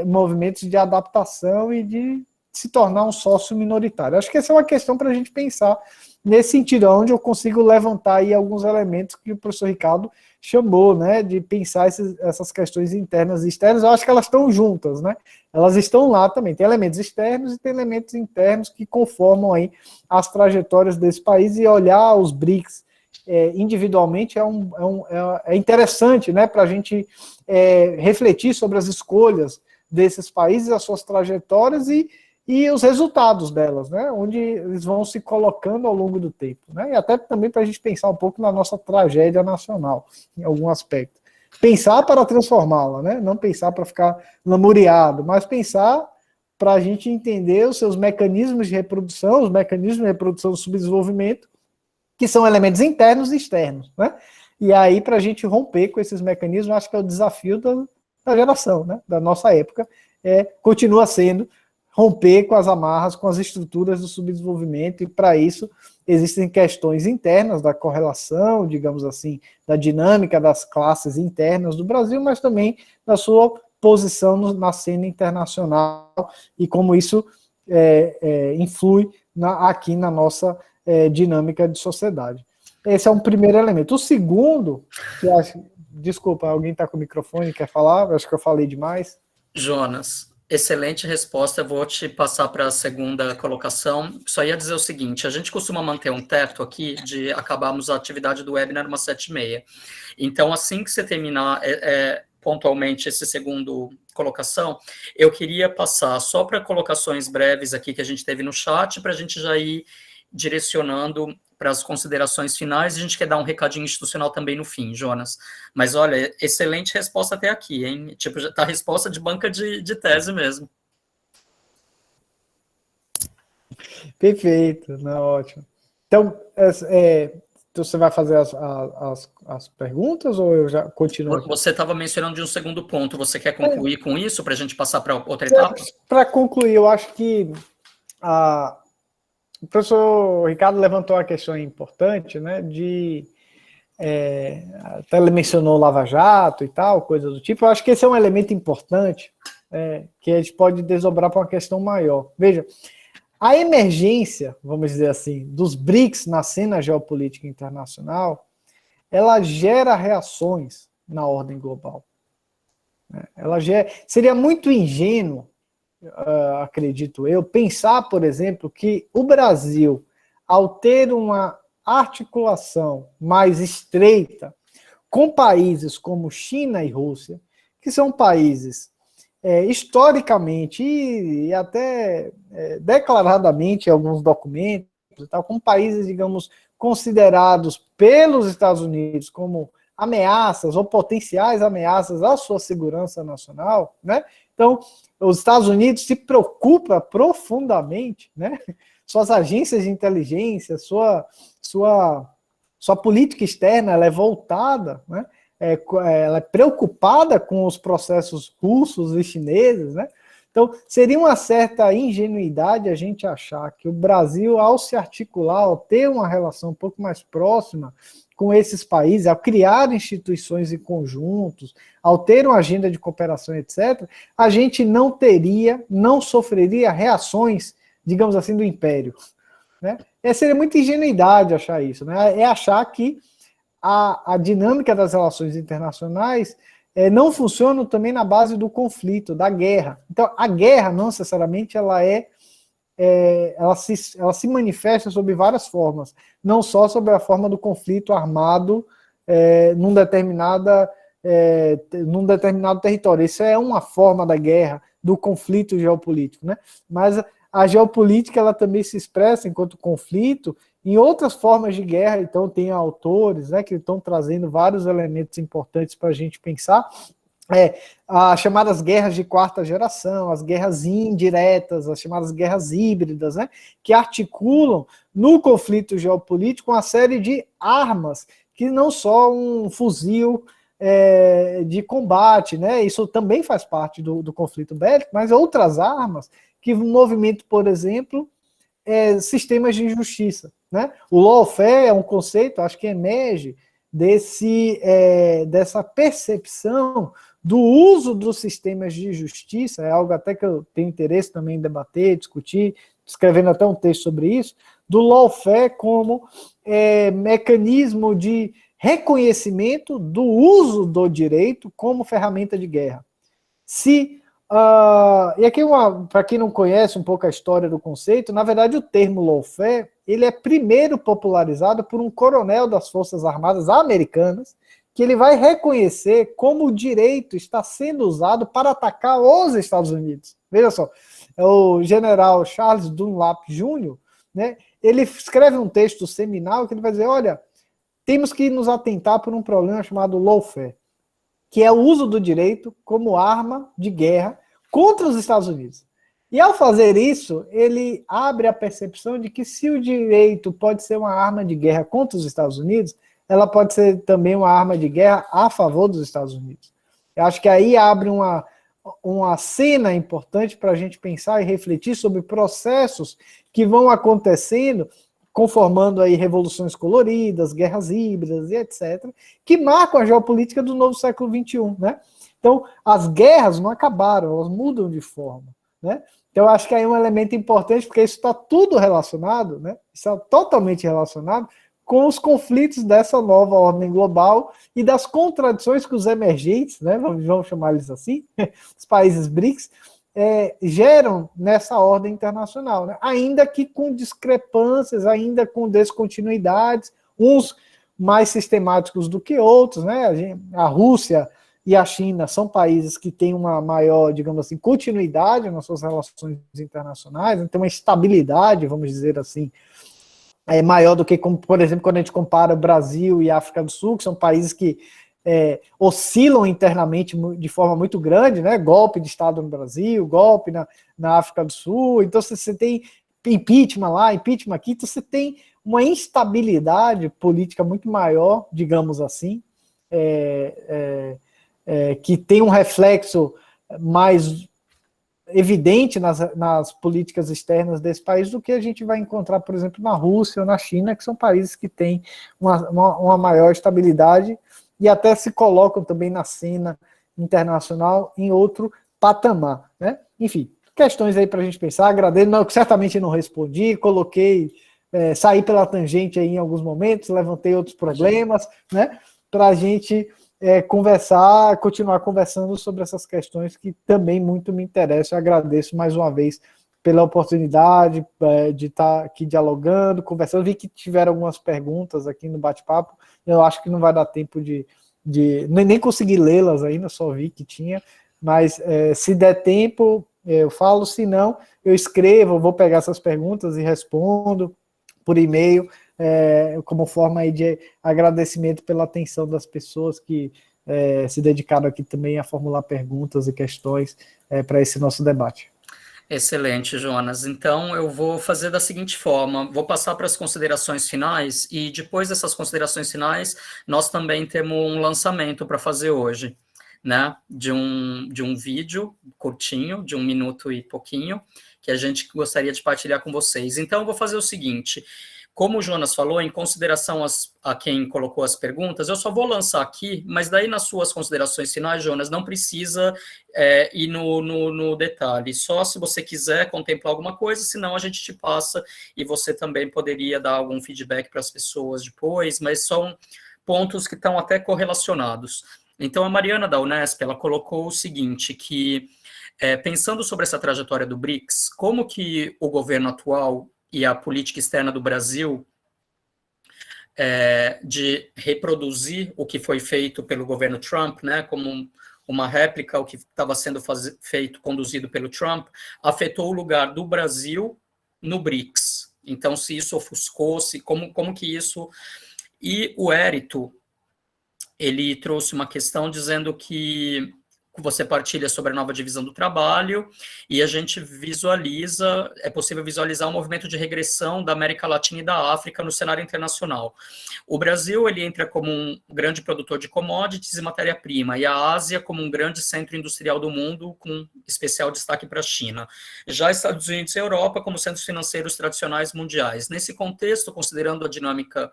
movimentos de adaptação e de se tornar um sócio minoritário. Acho que essa é uma questão para a gente pensar nesse sentido, onde eu consigo levantar aí alguns elementos que o professor Ricardo chamou, né, de pensar essas questões internas e externas. Eu acho que elas estão juntas, né? Elas estão lá também. Tem elementos externos e tem elementos internos que conformam aí as trajetórias desse país, e olhar os BRICS individualmente é interessante, né, para a gente refletir sobre as escolhas desses países, as suas trajetórias e os resultados delas, né, onde eles vão se colocando ao longo do tempo, né, e até também para a gente pensar um pouco na nossa tragédia nacional, em algum aspecto. Pensar para transformá-la, né, não pensar para ficar lamuriado, mas pensar para a gente entender os seus mecanismos de reprodução, os mecanismos de reprodução do subdesenvolvimento, que são elementos internos e externos, né, e aí para a gente romper com esses mecanismos, acho que é o desafio da geração, né, da nossa época, continua sendo romper com as amarras, com as estruturas do subdesenvolvimento, e para isso existem questões internas da correlação, digamos assim, da dinâmica das classes internas do Brasil, mas também da sua posição na cena internacional e como isso influi aqui na nossa dinâmica de sociedade. Esse é um primeiro elemento. O segundo, que acho, desculpa, alguém está com o microfone, quer falar? Acho que eu falei demais. Jonas, excelente resposta. Eu vou te passar para a segunda colocação. Só ia dizer o seguinte: a gente costuma manter um teto aqui de acabarmos a atividade do webinar umas 7h30. Então, assim que você terminar, pontualmente esse segundo colocação, eu queria passar só para colocações breves aqui que a gente teve no chat, para a gente já ir direcionando para as considerações finais, e a gente quer dar um recadinho institucional também no fim, Jonas. Mas, olha, excelente resposta até aqui, hein? Tipo, já tá a resposta de banca de tese mesmo. Perfeito, não, ótimo. Então, você vai fazer as perguntas ou eu já continuo aqui? Você estava mencionando de um segundo ponto, você quer concluir com isso para a gente passar para outra etapa? Para concluir, eu acho que o professor Ricardo levantou a questão importante, né, até ele mencionou Lava Jato e tal, coisa do tipo. Eu acho que esse é um elemento importante, que a gente pode desdobrar para uma questão maior. Veja, a emergência, vamos dizer assim, dos BRICS na cena geopolítica internacional, ela gera reações na ordem global. Seria muito ingênuo, acredito eu, pensar, por exemplo, que o Brasil, ao ter uma articulação mais estreita com países como China e Rússia, que são países historicamente e até declaradamente em alguns documentos, e tal, como países, digamos, considerados pelos Estados Unidos como ameaças ou potenciais ameaças à sua segurança nacional, né? Então, os Estados Unidos se preocupa profundamente, né? Suas agências de inteligência, sua política externa, ela é voltada, né? Ela é preocupada com os processos russos e chineses, né? Então, seria uma certa ingenuidade a gente achar que o Brasil, ao se articular, ao ter uma relação um pouco mais próxima com esses países, ao criar instituições e conjuntos, ao ter uma agenda de cooperação, etc., a gente não sofreria reações, digamos assim, do império, né? Seria muita ingenuidade achar isso, né? É achar que a dinâmica das relações internacionais não funciona também na base do conflito, da guerra. Então, a guerra, não necessariamente, ela se manifesta sob várias formas, não só sob a forma do conflito armado num determinado território. Isso é uma forma da guerra, do conflito geopolítico, né? Mas a geopolítica, ela também se expressa enquanto conflito em outras formas de guerra. Então tem autores, né, que estão trazendo vários elementos importantes para a gente pensar. As chamadas guerras de quarta geração, as guerras indiretas, as chamadas guerras híbridas, né, que articulam no conflito geopolítico uma série de armas, que não só um fuzil de combate, né, isso também faz parte do conflito bélico, mas outras armas que movimentam, por exemplo, sistemas de justiça, né? O lawfare é um conceito, acho que emerge dessa percepção do uso dos sistemas de justiça, é algo até que eu tenho interesse também em debater, discutir, escrevendo até um texto sobre isso, do lawfare como mecanismo de reconhecimento do uso do direito como ferramenta de guerra. E aqui, para quem não conhece um pouco a história do conceito, na verdade o termo lawfare, ele é primeiro popularizado por um coronel das Forças Armadas americanas, que ele vai reconhecer como o direito está sendo usado para atacar os Estados Unidos. Veja só, é o general Charles Dunlap Jr., né, ele escreve um texto seminal que ele vai dizer, olha, temos que nos atentar por um problema chamado lawfare, que é o uso do direito como arma de guerra contra os Estados Unidos. E ao fazer isso, ele abre a percepção de que se o direito pode ser uma arma de guerra contra os Estados Unidos, ela pode ser também uma arma de guerra a favor dos Estados Unidos. Eu acho que aí abre uma cena importante para a gente pensar e refletir sobre processos que vão acontecendo, conformando aí revoluções coloridas, guerras híbridas e etc., que marcam a geopolítica do novo século XXI, né? Então, as guerras não acabaram, elas mudam de forma, né? Então, eu acho que aí é um elemento importante, porque isso está tudo relacionado, né? Isso é totalmente relacionado com os conflitos dessa nova ordem global e das contradições que os emergentes, né, vamos chamar eles assim, os países BRICS, geram nessa ordem internacional, né? Ainda que com discrepâncias, ainda com descontinuidades, uns mais sistemáticos do que outros, né? A Rússia e a China são países que têm uma maior, digamos assim, continuidade nas suas relações internacionais, então uma estabilidade, vamos dizer assim, é maior do que, como, por exemplo, quando a gente compara o Brasil e a África do Sul, que são países que oscilam internamente de forma muito grande, né? Golpe de Estado no Brasil, golpe na África do Sul, então você tem impeachment lá, impeachment aqui, então você tem uma instabilidade política muito maior, digamos assim, que tem um reflexo mais evidente nas políticas externas desse país do que a gente vai encontrar, por exemplo, na Rússia ou na China, que são países que têm uma maior estabilidade e até se colocam também na cena internacional em outro patamar, né? Enfim, questões aí para a gente pensar. Agradeço, certamente não respondi, coloquei, saí pela tangente aí em alguns momentos, levantei outros problemas, né? Para a gente continuar conversando sobre essas questões que também muito me interessam. Eu agradeço mais uma vez pela oportunidade de estar aqui dialogando, conversando. Vi que tiveram algumas perguntas aqui no bate-papo. Eu acho que não vai dar tempo de nem consegui lê-las ainda, só vi que tinha, mas se der tempo, eu falo, se não, eu escrevo, vou pegar essas perguntas e respondo por e-mail, como forma aí de agradecimento pela atenção das pessoas que se dedicaram aqui também a formular perguntas e questões para esse nosso debate. Excelente, Jonas. Então, eu vou fazer da seguinte forma, vou passar para as considerações finais, e depois dessas considerações finais, nós também temos um lançamento para fazer hoje, né, de um vídeo curtinho, de 1 minuto e pouquinho, que a gente gostaria de partilhar com vocês. Então, eu vou fazer o seguinte, como o Jonas falou, em consideração a quem colocou as perguntas, eu só vou lançar aqui, mas daí nas suas considerações finais, Jonas, não precisa ir no detalhe, só se você quiser contemplar alguma coisa, senão a gente te passa e você também poderia dar algum feedback para as pessoas depois, mas são pontos que estão até correlacionados. Então, a Mariana da Unesp, ela colocou o seguinte, que pensando sobre essa trajetória do BRICS, como que o governo atual e a política externa do Brasil de reproduzir o que foi feito pelo governo Trump, né, como uma réplica ao que estava sendo conduzido pelo Trump, afetou o lugar do Brasil no BRICS. Então, se isso ofuscou, como que isso... E o Érito, ele trouxe uma questão dizendo que você partilha sobre a nova divisão do trabalho, e a gente visualiza, é possível visualizar um movimento de regressão da América Latina e da África no cenário internacional. O Brasil, ele entra como um grande produtor de commodities e matéria-prima, e a Ásia como um grande centro industrial do mundo, com especial destaque para a China. Já Estados Unidos e Europa como centros financeiros tradicionais mundiais. Nesse contexto, considerando a dinâmica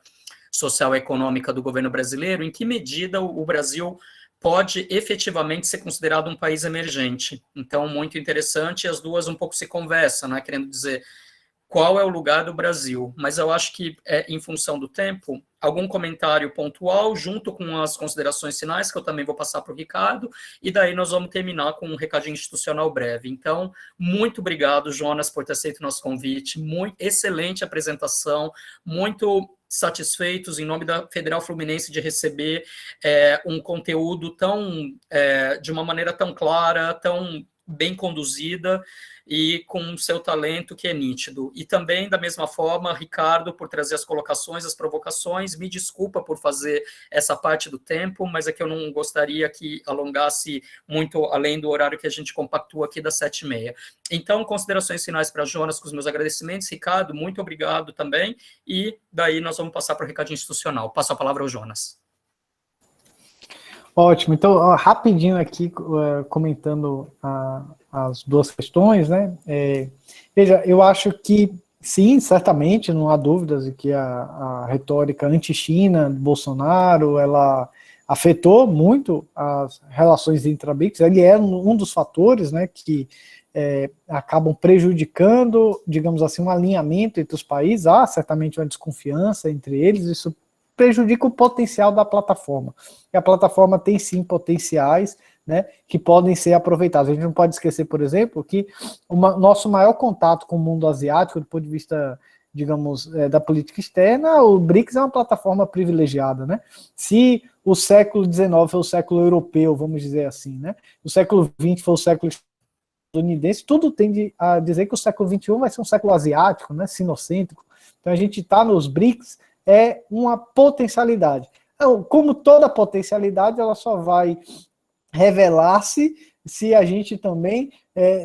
social e econômica do governo brasileiro, em que medida o Brasil pode efetivamente ser considerado um país emergente? Então, muito interessante, as duas um pouco se conversam, né, querendo dizer qual é o lugar do Brasil, mas eu acho que, em função do tempo, algum comentário pontual, junto com as considerações finais, que eu também vou passar para o Ricardo, e daí nós vamos terminar com um recadinho institucional breve. Então, muito obrigado, Jonas, por ter aceito o nosso convite, excelente apresentação, muito satisfeitos, em nome da Federal Fluminense, de receber um conteúdo de uma maneira tão clara, tão bem conduzida, e com seu talento que é nítido. E também, da mesma forma, Ricardo, por trazer as colocações, as provocações. Me desculpa por fazer essa parte do tempo, mas é que eu não gostaria que alongasse muito além do horário que a gente compactua aqui das 7h30. Então, considerações finais para Jonas, com os meus agradecimentos. Ricardo, muito obrigado também, e daí nós vamos passar para o recadinho institucional. Passo a palavra ao Jonas. Ótimo, então, rapidinho aqui, comentando as duas questões, né? Veja, eu acho que, sim, certamente, não há dúvidas de que a retórica anti-China de Bolsonaro, ela afetou muito as relações intra-BRICS. Ele é um dos fatores, né, que acabam prejudicando, digamos assim, um alinhamento entre os países. Há certamente uma desconfiança entre eles, isso prejudica o potencial da plataforma. E a plataforma tem, sim, potenciais, né, que podem ser aproveitados. A gente não pode esquecer, por exemplo, que o nosso maior contato com o mundo asiático, do ponto de vista digamos, da política externa, o BRICS é uma plataforma privilegiada, né? Se o século XIX foi o século europeu, vamos dizer assim, né? O século XX foi o século estadunidense, tudo tende a dizer que o século XXI vai ser um século asiático, né? Sinocêntrico. Então a gente está nos BRICS, é uma potencialidade. Então, como toda potencialidade, ela só vai revelar-se se a gente também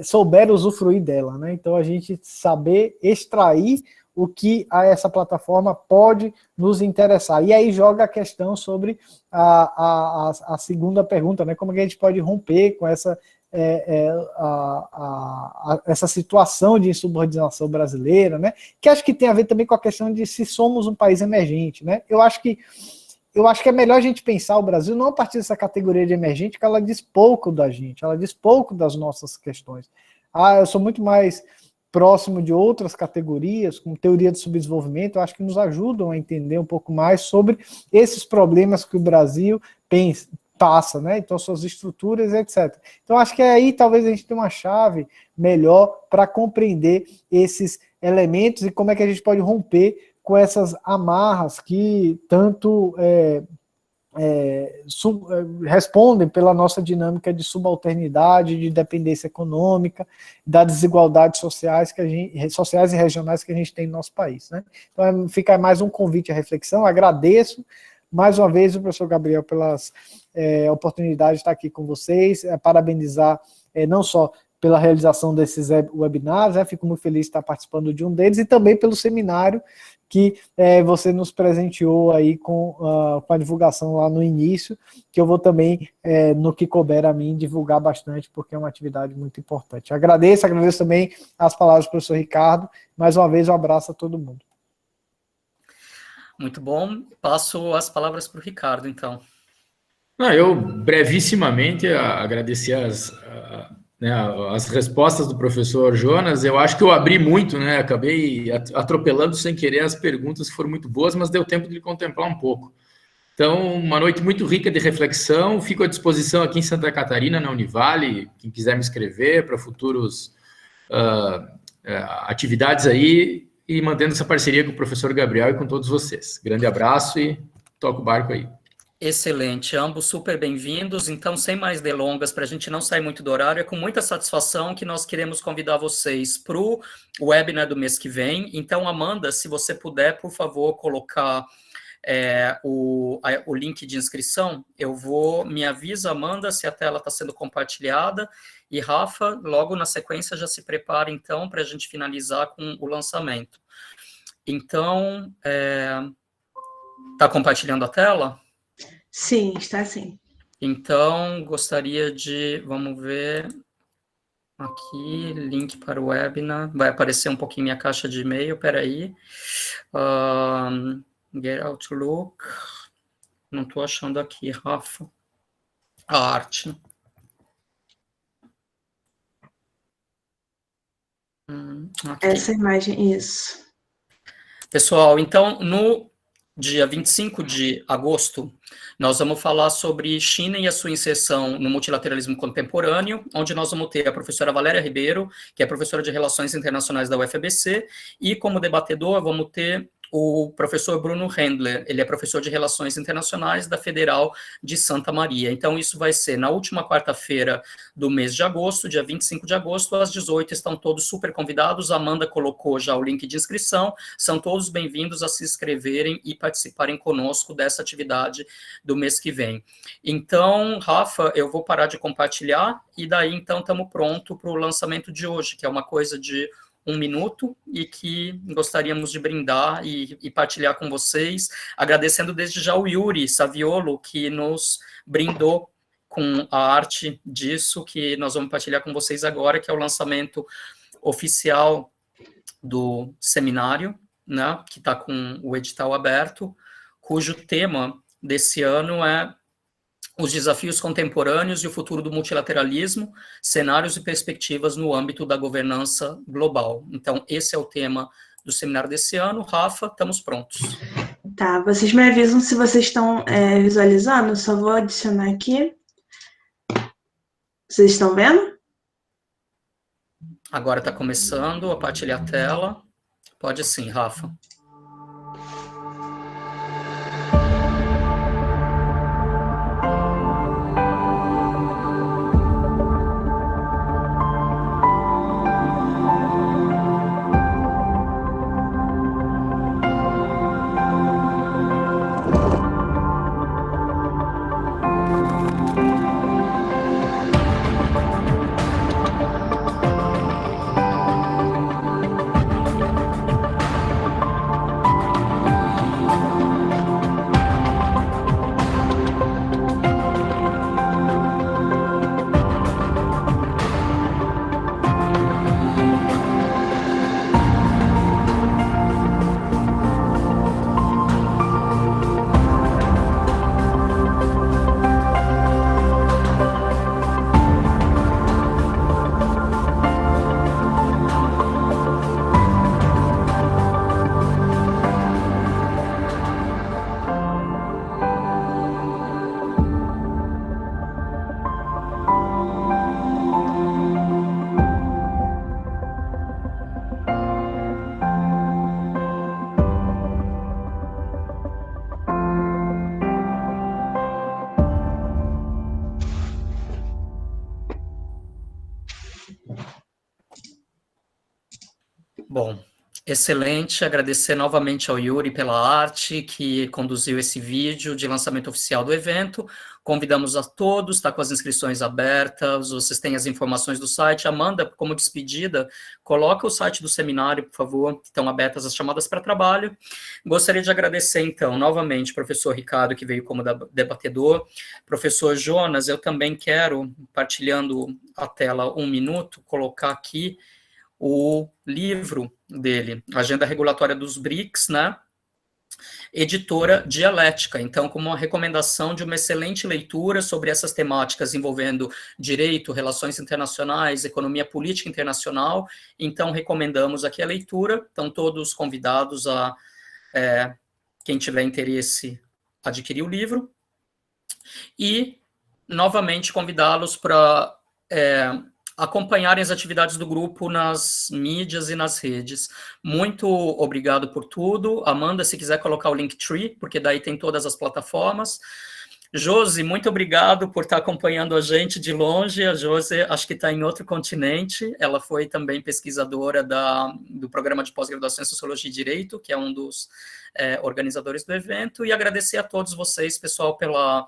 souber usufruir dela, né? Então a gente saber extrair o que essa plataforma pode nos interessar. E aí joga a questão sobre a segunda pergunta, né? Como é que a gente pode romper com essa situação de insubordinação brasileira, né? Que acho que tem a ver também com a questão de se somos um país emergente, né? Eu acho que é melhor a gente pensar o Brasil não a partir dessa categoria de emergente, que ela diz pouco da gente, ela diz pouco das nossas questões. Eu sou muito mais próximo de outras categorias, como teoria do subdesenvolvimento, eu acho que nos ajudam a entender um pouco mais sobre esses problemas que o Brasil passa, né? Então, suas estruturas, etc. Então, acho que aí talvez a gente tenha uma chave melhor para compreender esses elementos e como é que a gente pode romper com essas amarras que tanto respondem pela nossa dinâmica de subalternidade, de dependência econômica, da desigualdade sociais e regionais que a gente tem no nosso país, né? Então, fica mais um convite à reflexão. Agradeço mais uma vez o professor Gabriel pelas oportunidades de estar aqui com vocês, parabenizar não só pela realização desses webinários, fico muito feliz de estar participando de um deles, e também pelo seminário que você nos presenteou aí com a divulgação lá no início, que eu vou também, no que couber a mim, divulgar bastante, porque é uma atividade muito importante. Agradeço também as palavras do professor Ricardo, mais uma vez um abraço a todo mundo. Muito bom, passo as palavras para o Ricardo, então. Eu, brevissimamente, agradecer as respostas do professor Jonas. Eu acho que eu abri muito, né? Acabei atropelando sem querer as perguntas que foram muito boas, mas deu tempo de contemplar um pouco. Então, uma noite muito rica de reflexão. Fico à disposição aqui em Santa Catarina, na Univale, quem quiser me escrever para futuros atividades aí, e mantendo essa parceria com o professor Gabriel e com todos vocês. Grande abraço e toca o barco aí. Excelente, ambos super bem-vindos. Então, sem mais delongas, para a gente não sair muito do horário, é com muita satisfação que nós queremos convidar vocês para o webinar do mês que vem. Então, Amanda, se você puder, por favor, colocar o link de inscrição, me avisa, Amanda, se a tela está sendo compartilhada, e Rafa, logo na sequência, já se prepara, então, para a gente finalizar com o lançamento. Então, está compartilhando a tela? Sim, está sim. Então, gostaria de, vamos ver, aqui, link para o webinar, vai aparecer um pouquinho minha caixa de e-mail, peraí, Get Outlook, não estou achando aqui, Rafa, a arte. Aqui. Essa imagem, isso. Pessoal, então, no dia 25 de agosto, nós vamos falar sobre China e a sua inserção no multilateralismo contemporâneo, onde nós vamos ter a professora Valéria Ribeiro, que é professora de Relações Internacionais da UFABC, e como debatedor vamos ter o professor Bruno Rendler, ele é professor de Relações Internacionais da Federal de Santa Maria. Então, isso vai ser na última quarta-feira do mês de agosto, dia 25 de agosto, às 18, estão todos super convidados, a Amanda colocou já o link de inscrição, são todos bem-vindos a se inscreverem e participarem conosco dessa atividade do mês que vem. Então, Rafa, eu vou parar de compartilhar, e daí, então, estamos prontos para o lançamento de hoje, que é uma coisa de 1 minuto, e que gostaríamos de brindar e partilhar com vocês, agradecendo desde já o Yuri Saviolo, que nos brindou com a arte disso, que nós vamos partilhar com vocês agora, que é o lançamento oficial do seminário, né, que está com o edital aberto, cujo tema desse ano é os desafios contemporâneos e o futuro do multilateralismo, cenários e perspectivas no âmbito da governança global. Então, esse é o tema do seminário desse ano. Rafa, estamos prontos. Tá, vocês me avisam se vocês estão visualizando, só vou adicionar aqui. Vocês estão vendo? Agora está começando a partilhar a tela. Pode sim, Rafa. Bom, excelente. Agradecer novamente ao Yuri pela arte que conduziu esse vídeo de lançamento oficial do evento. Convidamos a todos, está com as inscrições abertas, vocês têm as informações do site. Amanda, como despedida, coloca o site do seminário, por favor, estão abertas as chamadas para trabalho. Gostaria de agradecer, então, novamente, professor Ricardo, que veio como debatedor. Professor Jonas, eu também quero, partilhando a tela 1 minuto, colocar aqui o livro dele, Agenda Regulatória dos BRICS, né? Editora Dialética. Então, como uma recomendação de uma excelente leitura sobre essas temáticas envolvendo direito, relações internacionais, economia política internacional. Então, recomendamos aqui a leitura. Estão todos convidados a, quem tiver interesse, adquirir o livro. E, novamente, convidá-los para acompanharem as atividades do grupo nas mídias e nas redes. Muito obrigado por tudo. Amanda, se quiser colocar o Linktree, porque daí tem todas as plataformas. Josi, muito obrigado por estar acompanhando a gente de longe. A Josi, acho que está em outro continente. Ela foi também pesquisadora do programa de pós-graduação em Sociologia e Direito, que é um dos organizadores do evento. E agradecer a todos vocês, pessoal, pela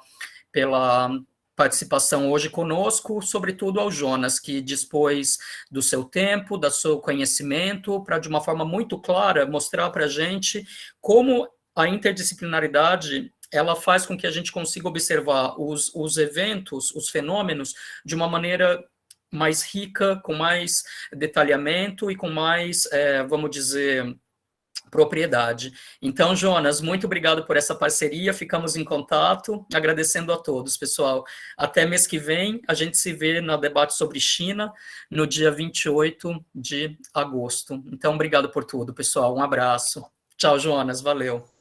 participação hoje conosco, sobretudo ao Jonas, que dispôs do seu tempo, do seu conhecimento, para, de uma forma muito clara, mostrar para a gente como a interdisciplinaridade ela faz com que a gente consiga observar os eventos, os fenômenos, de uma maneira mais rica, com mais detalhamento e com mais, vamos dizer, propriedade. Então, Jonas, muito obrigado por essa parceria, ficamos em contato, agradecendo a todos, pessoal. Até mês que vem, a gente se vê no debate sobre China, no dia 28 de agosto. Então, obrigado por tudo, pessoal, um abraço. Tchau, Jonas, valeu.